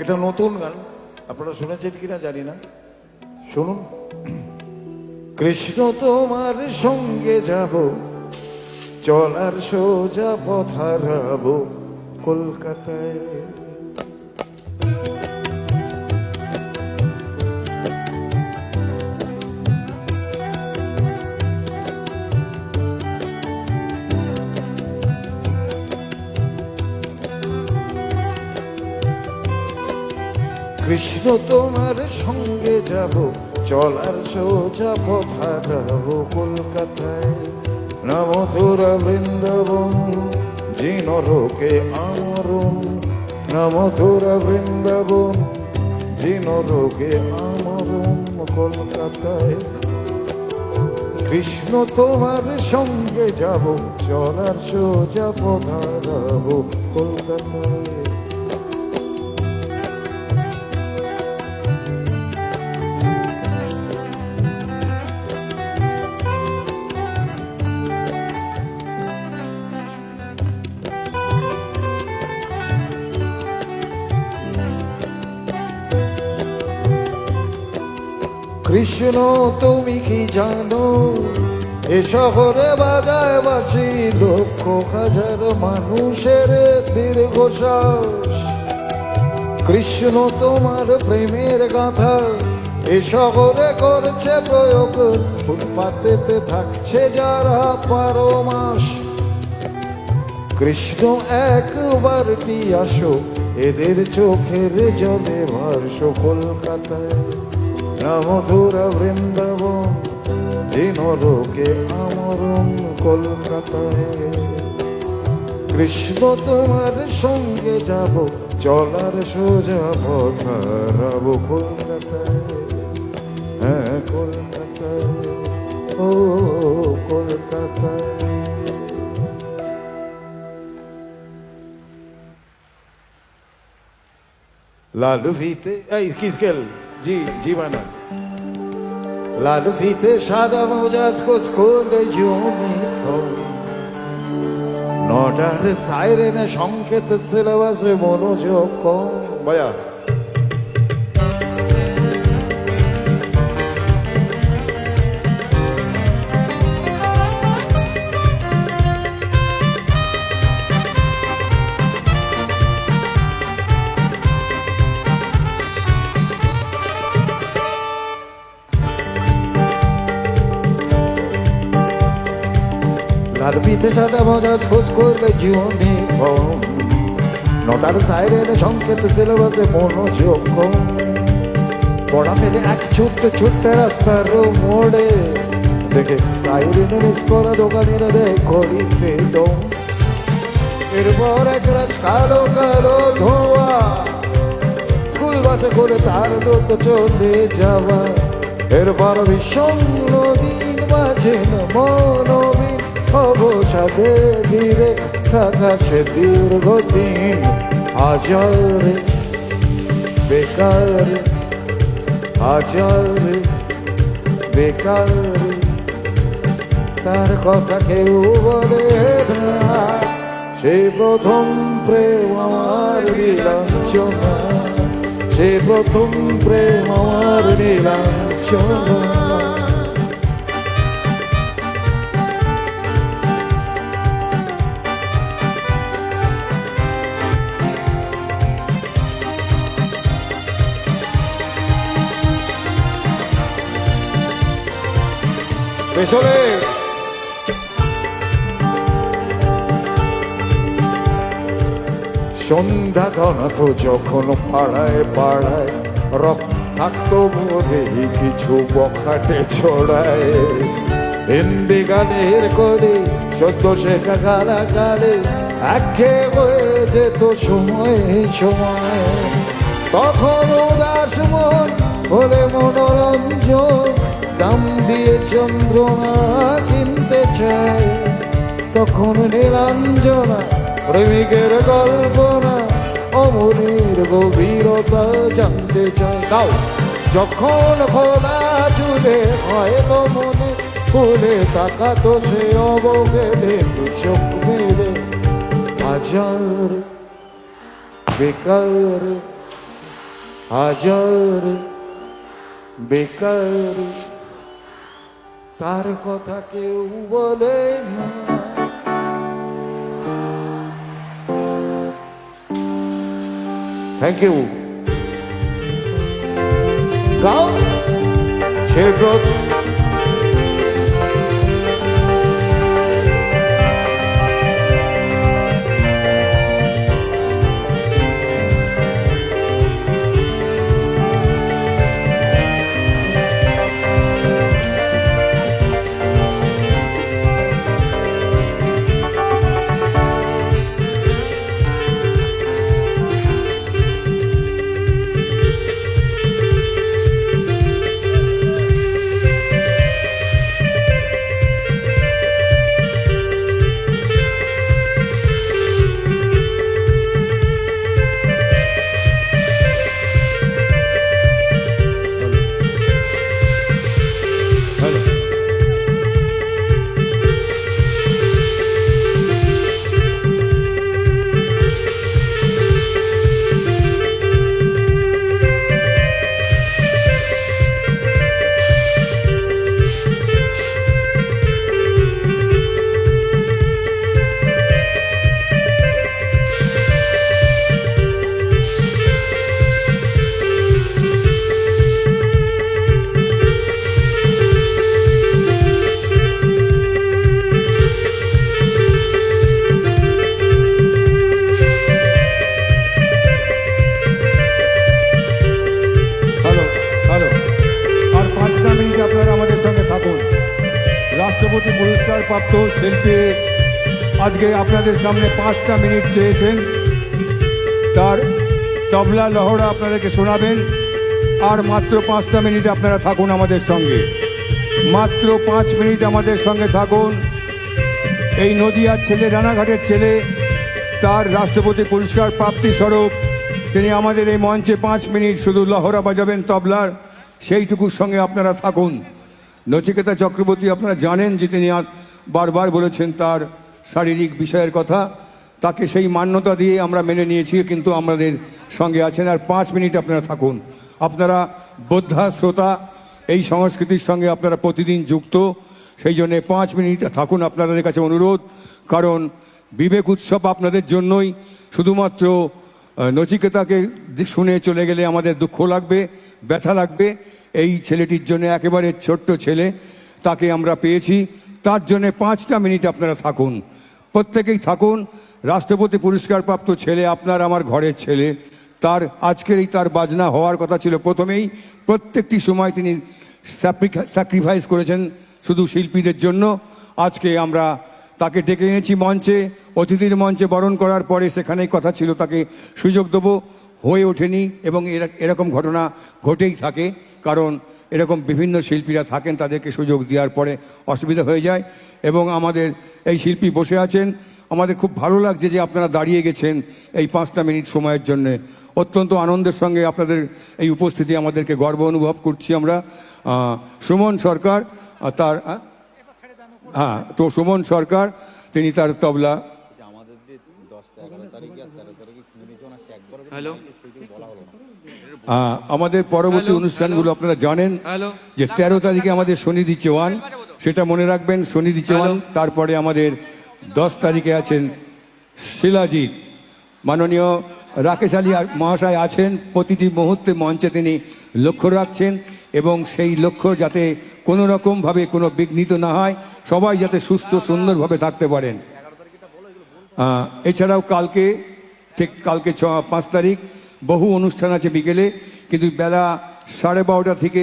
এটা নতুন গান, আপনারা শুনেছেন কিনা জানি না, শুনুন। কৃষ্ণ তোমার সঙ্গে যাব, চলার সোজা পথ হারাবো কলকাতায়। কৃষ্ণ তোমার সঙ্গে যাব, চলার সোজা পথ হারাবো কলকাতায়। না মথুরা বৃন্দাবন, যে নরকে আমরণ। না মথুরা বৃন্দাবন, যে নরকে আমরণ কলকাতায়। কৃষ্ণ তোমার সঙ্গে যাব, চলার সোজা পথ হারাবো কলকাতায়। কৃষ্ণ তুমি কি জানো, এ শহরে বাজায় বাসি লক্ষ হাজার মানুষের দীর্ঘশ্বাস। কৃষ্ণ তোমার প্রেমের গাথা এ শহরে করছে প্রয়োগ, ফুটপাতেতে থাকছে যারা 12 মাস। কৃষ্ণ একবারটি আসো, এদের চোখের জলে ভাসো কলকাতায়। না মথুরা বৃন্দাবন, যে নরকে আমরণ কলকাতায়। কৃষ্ণ তোমার সঙ্গে যাব, চলার সোজা পথ হারাবো কলকাতায়। হ্যাঁ কলকাতায় ও কলকাতায়। লাল ফিতে এই কিসকেল জি জীবনা লাল ফিতে সাদা মোজাজ কোসকোলে ইউনিফর্ম নটার সাইরেনে সংকেত সিলেবাসে মনোযোগ কম ভাইয়া লাল ফিতে সাদা মোজাজ কোসকোলে ইউনিফর্ম নটার সাইরেনে সংকেত সিলেবাসে মনোযোগ কম পড়া ফেলে এক ছোট্ট ছোট্ট রাস্তার মোড়ে দেখে সাইরেনে মিস করা দোকানিরা দেয় ঘড়িতে দম এরপর এক রাজ কালো কালো ধোয়া স্কুল বাসে করে তার দূত চলে যাওয়া এরপর বিষণ্ণ দিন মাঝে মনোবিন অবসাদে ধীরে থাকা সে দীর্ঘদিন হাজারে বেকার হাজারে বেকার তার কথা কেউ বলে না সেই প্রথম প্রেম আমার নীলাঞ্জনা সেই প্রথম প্রেম আমার নীলাঞ্জনা পেছনে সন্ধ্যা ঘনাতো যখন পাড়ায় পাড়ায় রক্তাক্ত বোধে কিছু বখাটে ছড়ায় হিন্দি গানের কলি সদ্য শেখা গালা গালে একঘেয়ে হয়ে যেত সময় সময় তখন উদাস মন হলে মনোরঞ্জন দাম দিয়ে চন্দ্রমা কিনতে চায় তখন নীলাঞ্জনা প্রেমিকের কল্পনা অমরের গভীরতা জানতে চায় দাও যখন খোলা চুলে হয়তো মনে খুলে তাকাতো সে অবহেলে চোখ মেলে হাজার বেকার হাজার বেকার তার কথা কেউ বলে না থ্যাংক ইউ গাও সে রাষ্ট্রপতি পুরস্কার প্রাপ্ত শিল্পী আজকে আপনাদের সামনে 5টা মিনিট চেয়েছেন তার তবলা লহড়া আপনাদেরকে শোনাবেন আর মাত্র 5টা মিনিট আপনারা থাকুন আমাদের সঙ্গে, মাত্র 5 মিনিট আমাদের সঙ্গে থাকুন। এই নদিয়ার ছেলে, রানাঘাটের ছেলে, তার রাষ্ট্রপতি পুরস্কার প্রাপ্তি স্বরূপ তিনি আমাদের এই মঞ্চে 5 মিনিট শুধু লহরা বাজাবেন তবলার, সেইটুকুর সঙ্গে আপনারা থাকুন। নচিকেতা চক্রবর্তী আপনারা জানেন যে তিনি বারবার বলেছেন তার শারীরিক বিষয়ের কথা, তাকে সেই মান্যতা দিয়ে আমরা মেনে নিয়েছি, কিন্তু আমাদের সঙ্গে আছেন। আর 5 মিনিট আপনারা থাকুন। আপনারা বোদ্ধা শ্রোতা, এই সংস্কৃতির সঙ্গে আপনারা প্রতিদিন যুক্ত, সেই জন্যে 5 মিনিট থাকুন আপনাদের কাছে অনুরোধ। কারণ বিবেক উৎসব আপনাদের জন্যই, শুধুমাত্র নচিকেতাকে শুনে চলে গেলে আমাদের দুঃখ লাগবে, ব্যথা লাগবে। এই ছেলেটির জন্য, একেবারে ছোট্ট ছেলে, তাকে আমরা পেয়েছি, তার জন্য 5টা মিনিট আপনারা থাকুন, প্রত্যেকেই থাকুন। রাষ্ট্রপতি পুরস্কার প্রাপ্ত ছেলে, আপনার আমার ঘরের ছেলে, তার আজকের এই তার বাজনা হওয়ার কথা ছিল প্রথমেই। প্রত্যেকটি সময় তিনি স্যাক্রিফাইস করেছেন শুধু শিল্পীদের জন্য। আজকে আমরা তাকে ডেকে এনেছি মঞ্চে, অতিথির মঞ্চে বরণ করার পরে সেখানেই কথা ছিল তাকে সুযোগ দেবো, হয়ে ওঠেনি। এবং এরকম ঘটনা ঘটেই থাকে, কারণ এরকম বিভিন্ন শিল্পীরা থাকেন, তাদেরকে সুযোগ দেওয়ার পরে অসুবিধা হয়ে যায়। এবং আমাদের এই শিল্পী বসে আছেন, আমাদের খুব ভালো লাগছে যে আপনারা দাঁড়িয়ে গেছেন এই 5টা মিনিট সময়ের জন্যে। অত্যন্ত আনন্দের সঙ্গে আপনাদের এই উপস্থিতি, আমাদেরকে গর্ব অনুভব করছি আমরা। সুমন সরকার, তার তো সুমন সরকার, তিনি তার তবলা। হ্যালো, আমাদের পরবর্তী অনুষ্ঠানগুলো আপনারা জানেন যে 13 তারিখে আমাদের সনিধি চৌহান, সেটা মনে রাখবেন, সনিধি চৌহান। তারপরে আমাদের 10 তারিখে আছেন শিলাজিৎ। মাননীয় রাকেশ আলী মহাশয় আছেন, প্রতিটি মুহূর্তে মঞ্চে তিনি লক্ষ্য রাখছেন, এবং সেই লক্ষ্য যাতে কোনো রকমভাবে কোনো বিঘ্নিত না হয়, সবাই যাতে সুস্থ সুন্দরভাবে থাকতে পারেন। এছাড়াও কালকে, ঠিক কালকে 5 তারিখ বহু অনুষ্ঠান আছে বিকেলে, কিন্তু বেলা 12:30 থেকে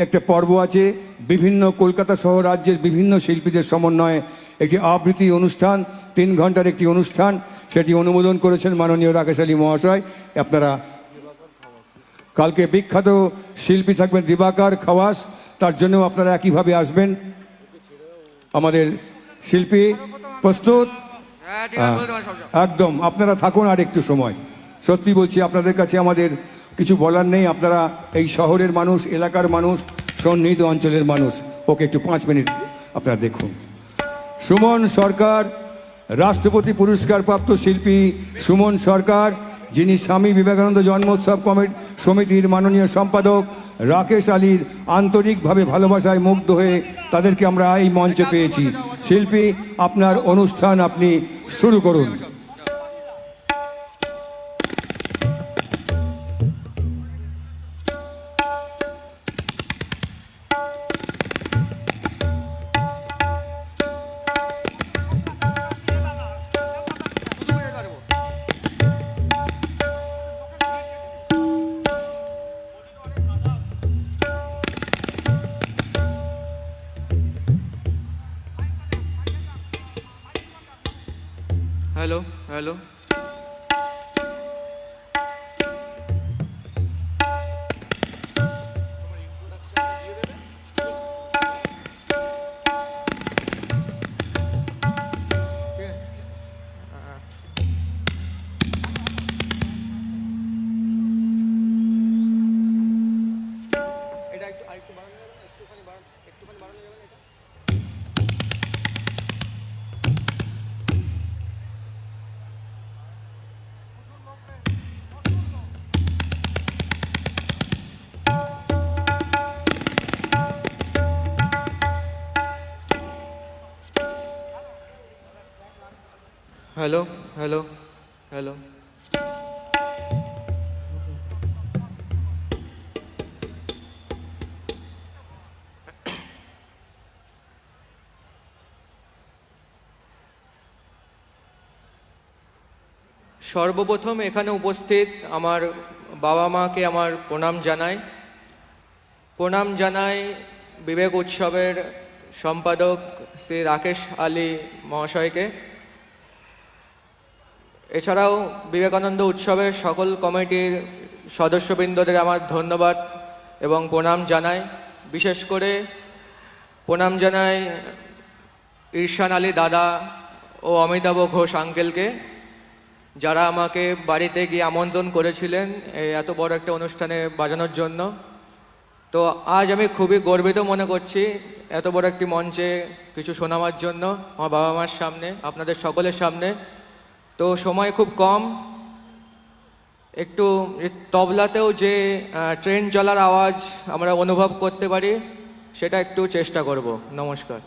একটা পর্ব আছে, বিভিন্ন কলকাতা সহ রাজ্যের বিভিন্ন শিল্পীদের সমন্বয়ে একটি আবৃত্তি অনুষ্ঠান, 3 ঘন্টার একটি অনুষ্ঠান, সেটি অনুমোদন করেছেন মাননীয় রাকেশ আলী মহাশয়। আপনারা কালকে বিখ্যাত শিল্পী থাকবেন দিবাকর খাওয়াস, তার জন্যও আপনারা একইভাবে আসবেন। আমাদের শিল্পী প্রস্তুত? একদম, আপনারা থাকুন আর একটু সময়। সত্যি বলছি, আপনাদের কাছে আমাদের কিছু বলার নেই। আপনারা এই শহরের মানুষ, এলাকার মানুষ, সন্নিহিত অঞ্চলের মানুষ। ওকে, একটু 5 মিনিট আপনারা দেখুন। সুমন সরকার, রাষ্ট্রপতি পুরস্কার প্রাপ্ত শিল্পী সুমন সরকার, যিনি স্বামী বিবেকানন্দ জন্মোৎসব সমিতির মাননীয় সম্পাদক রাকেশ আলীর আন্তরিকভাবে ভালোবাসায় মুগ্ধ হয়ে তাদেরকে আমরা এই মঞ্চে পেয়েছি। শিল্পী, আপনার অনুষ্ঠান আপনি শুরু করুন। Hello, hello, hello, hello, hello. সর্বপ্রথম এখানে উপস্থিত আমার বাবা মাকে আমার প্রণাম জানাই বিবেক উৎসবের সম্পাদক শ্রী রাকেশ আলী মহাশয়কে। এছাড়াও বিবেকানন্দ উৎসবের সকল কমিটির সদস্যবৃন্দদের আমার ধন্যবাদ এবং প্রণাম জানাই। বিশেষ করে প্রণাম জানাই ঈর্ষান আলী দাদা ও অমিতাভ ঘোষ আঙ্কেলকে, যারা আমাকে বাড়িতে গিয়ে আমন্ত্রণ করেছিলেন এই এত বড় একটা অনুষ্ঠানে বাজানোর জন্য। তো আজ আমি খুবই গর্বিত মনে করছি এত বড় একটি মঞ্চে কিছু শোনাবার জন্য আমার বাবা মার সামনে, আপনাদের সকলের সামনে। তো সময় খুব কম, একটু তবলাতেও যে ট্রেন চলার আওয়াজ আমরা অনুভব করতে পারি সেটা একটু চেষ্টা করব। নমস্কার।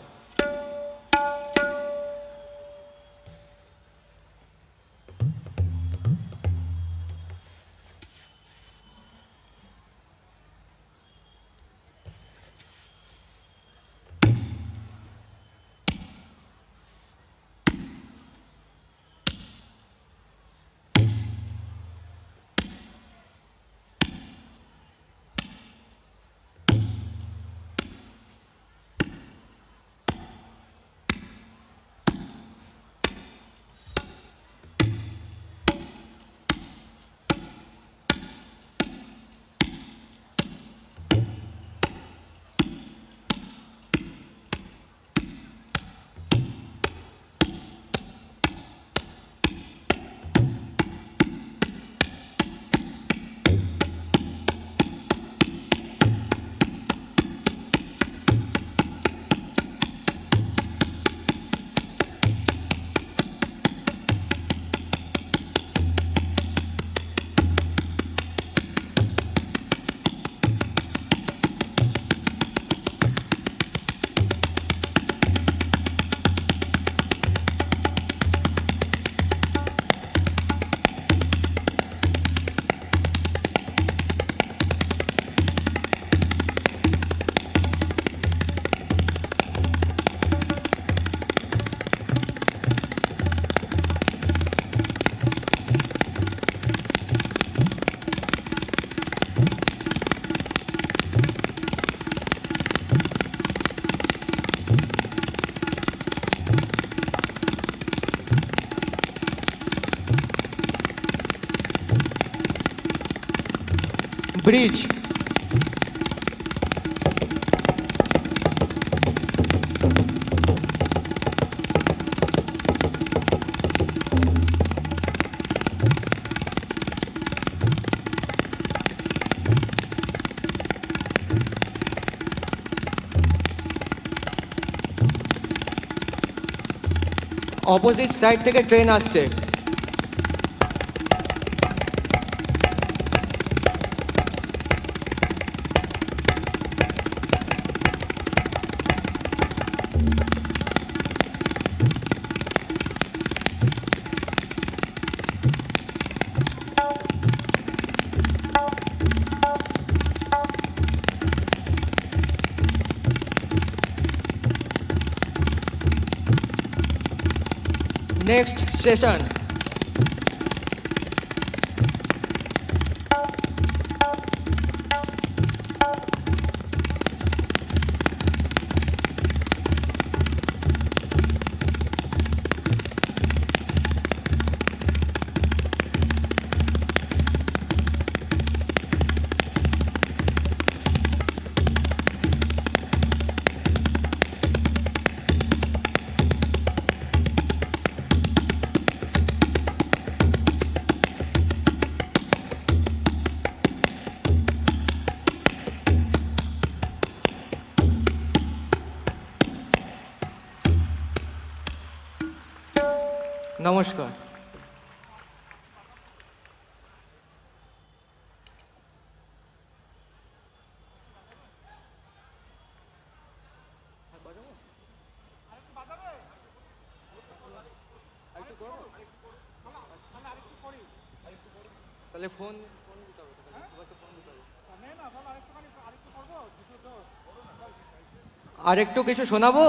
ব্রিজ। অপোজিট সাইড থেকে ট্রেন আসছে। নেক্সট স্টেশন নমস্কার। তাহলে ফোন দিতে হবে, আর একটু কিছু শোনাবো।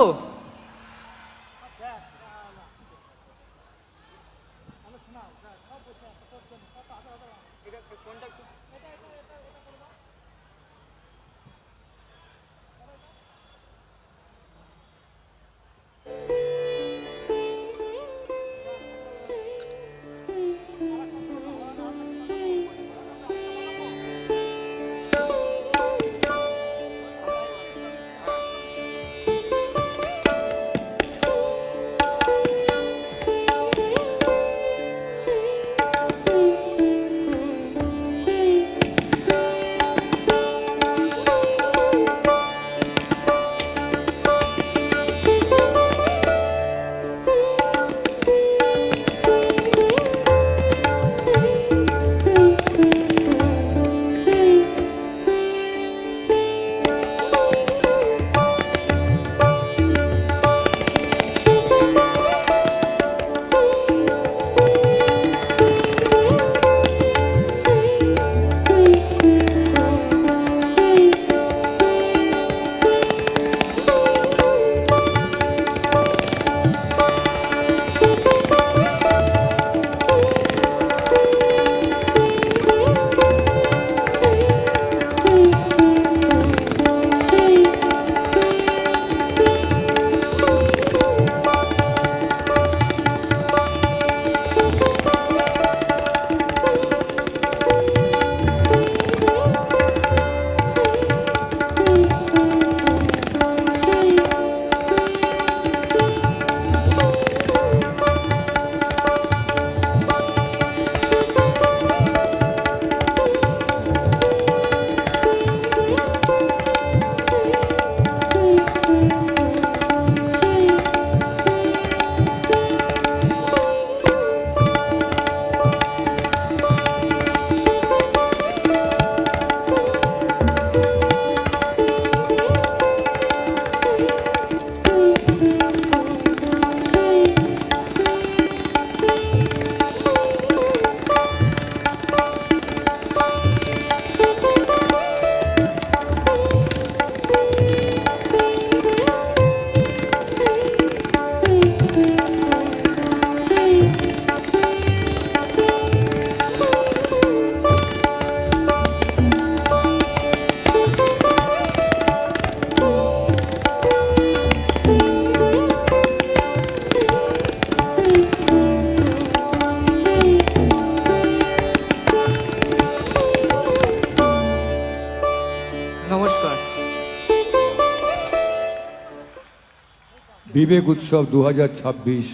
বিবেক উৎসব 2026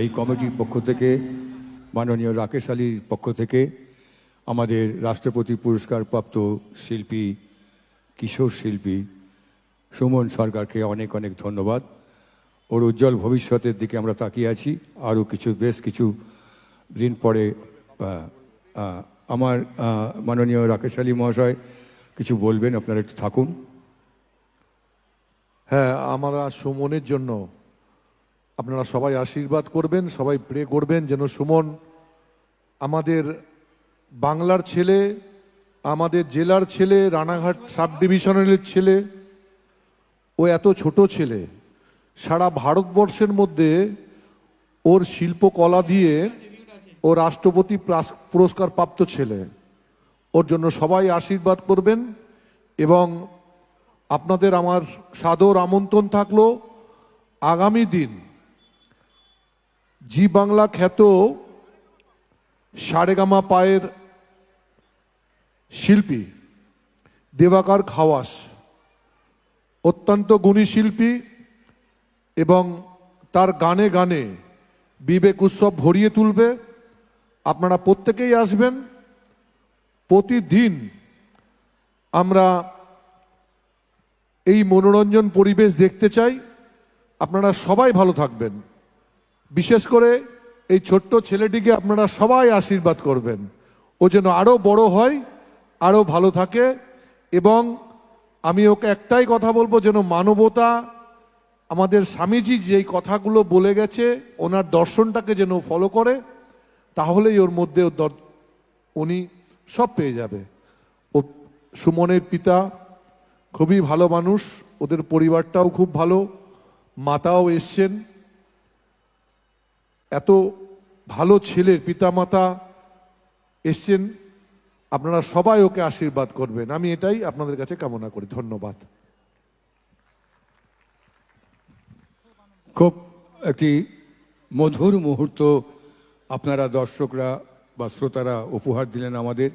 এই কমিটির পক্ষ থেকে, মাননীয় রাকেশ আলীর পক্ষ থেকে আমাদের রাষ্ট্রপতি পুরস্কারপ্রাপ্ত শিল্পী, কিশোর শিল্পী সুমন সরকারকে অনেক অনেক ধন্যবাদ। ওর উজ্জ্বল ভবিষ্যতের দিকে আমরা তাকিয়ে আছি। আরও বেশ কিছু দিন পরে আমার মাননীয় রাকেশ আলী মহাশয় কিছু বলবেন, আপনারা একটু থাকুন। হ্যাঁ, আমরা সুমনের জন্য আপনারা সবাই আশীর্বাদ করবেন, সবাই প্রে করবেন যেন সুমন আমাদের বাংলার ছেলে, আমাদের জেলার ছেলে, রানাঘাট সাব ডিভিশনের ছেলে। ও এত ছোট ছেলে, সারা ভারতবর্ষের মধ্যে ওর শিল্পকলা দিয়ে ও রাষ্ট্রপতি পুরস্কার প্রাপ্ত ছেলে। ওর জন্য সবাই আশীর্বাদ করবেন এবং আপনাদের আমার সাদর আমন্ত্রণ থাকলো আগামী দিন জি বাংলা খ্যাত সারেগামা পায়ের শিল্পী দেবাকার খাওয়াস, অত্যন্ত গুণী শিল্পী এবং তার গানে গানে বিবেক উৎসব ভরিয়ে তুলবে। আপনারা প্রত্যেকেই আসবেন। প্রতিদিন আমরা এই মনোরঞ্জন পরিবেশ দেখতে চাই। আপনারা সবাই ভালো থাকবেন। বিশেষ করে এই ছোট্ট ছেলেটিকে আপনারা সবাই আশীর্বাদ করবেন, ও যেন আরও বড় হয়, আরও ভালো থাকে। এবং আমি ওকে একটাই কথা বলবো, যেন মানবতা, আমাদের স্বামীজি যেই কথাগুলো বলে গেছে ওনার দর্শনটাকে যেন ফলো করে, তাহলেই ওর মধ্যে উনি সব পেয়ে যাবে। ও সুমনের পিতা খুবই ভালো মানুষ, ওদের পরিবারটাও খুব ভালো, মাতাও এসছেন। এত ভালো ছেলের পিতামাতা এসছেন, আপনারা সবাই ওকে আশীর্বাদ করবেন, আমি এটাই আপনাদের কাছে কামনা করি। ধন্যবাদ। খুব একটি মধুর মুহূর্ত আপনারা দর্শকরা বা শ্রোতারা উপহার দিলেন আমাদের।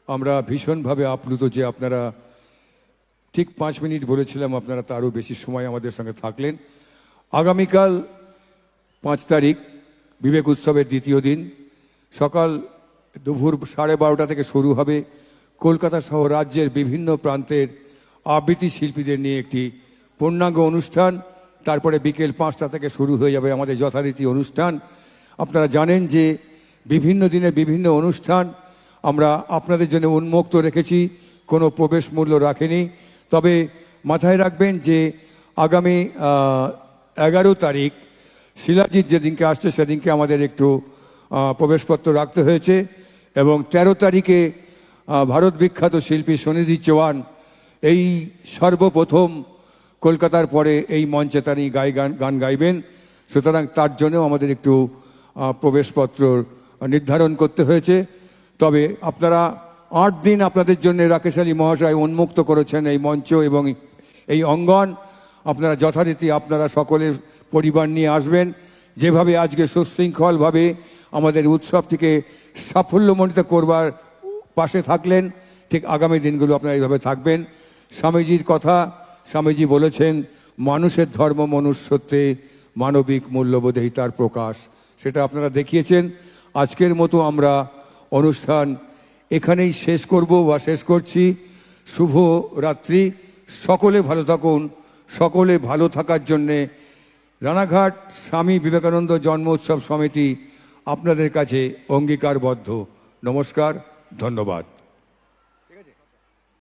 আমরা ভীষণভাবে আপ্লুত যে আপনারা ঠিক 5 মিনিট বলেছিলাম, আপনারা তারও বেশি সময় আমাদের সঙ্গে থাকলেন। আগামীকাল 5 তারিখ বিবেক উৎসবের দ্বিতীয় দিন, সকাল দুপুর 12:30 থেকে শুরু হবে কলকাতা সহ রাজ্যের বিভিন্ন প্রান্তের আবৃত্তি শিল্পীদের নিয়ে একটি পূর্ণাঙ্গ অনুষ্ঠান। তারপরে বিকেল 5টা থেকে শুরু হয়ে যাবে আমাদের যথারীতি অনুষ্ঠান। আপনারা জানেন যে বিভিন্ন দিনে বিভিন্ন অনুষ্ঠান আমরা আপনাদের জন্য উন্মুক্ত রেখেছি, কোনো প্রবেশ মূল্য রাখেনি। তবে মাথায় রাখবেন যে আগামী 11 তারিখ শিলাজিৎ যেদিনকে আসছে সেদিনকে আমাদের একটু প্রবেশপত্র রাখতে হয়েছে, এবং 13 তারিখে ভারত বিখ্যাত শিল্পী সনিধি চৌহান এই সর্বপ্রথম কলকাতার পরে এই মঞ্চে তিনি গান গাইবেন। সুতরাং তার জন্যও আমাদের একটু প্রবেশপত্র নির্ধারণ করতে হয়েছে। তবে আপনারা 8 দিন আপনাদের জন্য রাকেশ আলী মহাশয় উন্মুক্ত করেছেন এই মঞ্চ এবং এই অঙ্গন। আপনারা যথারীতি আপনারা সকলের পরিবার নিয়ে আসবেন। যেভাবে আজকে সুশৃঙ্খলভাবে আমাদের উৎসবটিকে সাফল্যমণ্ডিত করবার পাশে থাকলেন, ঠিক আগামী দিনগুলো আপনারা এইভাবে থাকবেন। স্বামীজির কথা, স্বামীজি বলেছেন মানুষের ধর্ম মনুষ্যত্বে, মানবিক মূল্যবোধেই তার প্রকাশ। সেটা আপনারা দেখিয়েছেন। আজকের মতো আমরা অনুষ্ঠান এখানেই শেষ করব বা শেষ করছি। শুভ রাত্রি, সকলে ভালো থাকুন। সকলে ভালো থাকার জন্যে রানাঘাট স্বামী বিবেকানন্দ জন্ম উৎসব সমিতি আপনাদের কাছে অঙ্গীকারবদ্ধ। নমস্কার, ধন্যবাদ।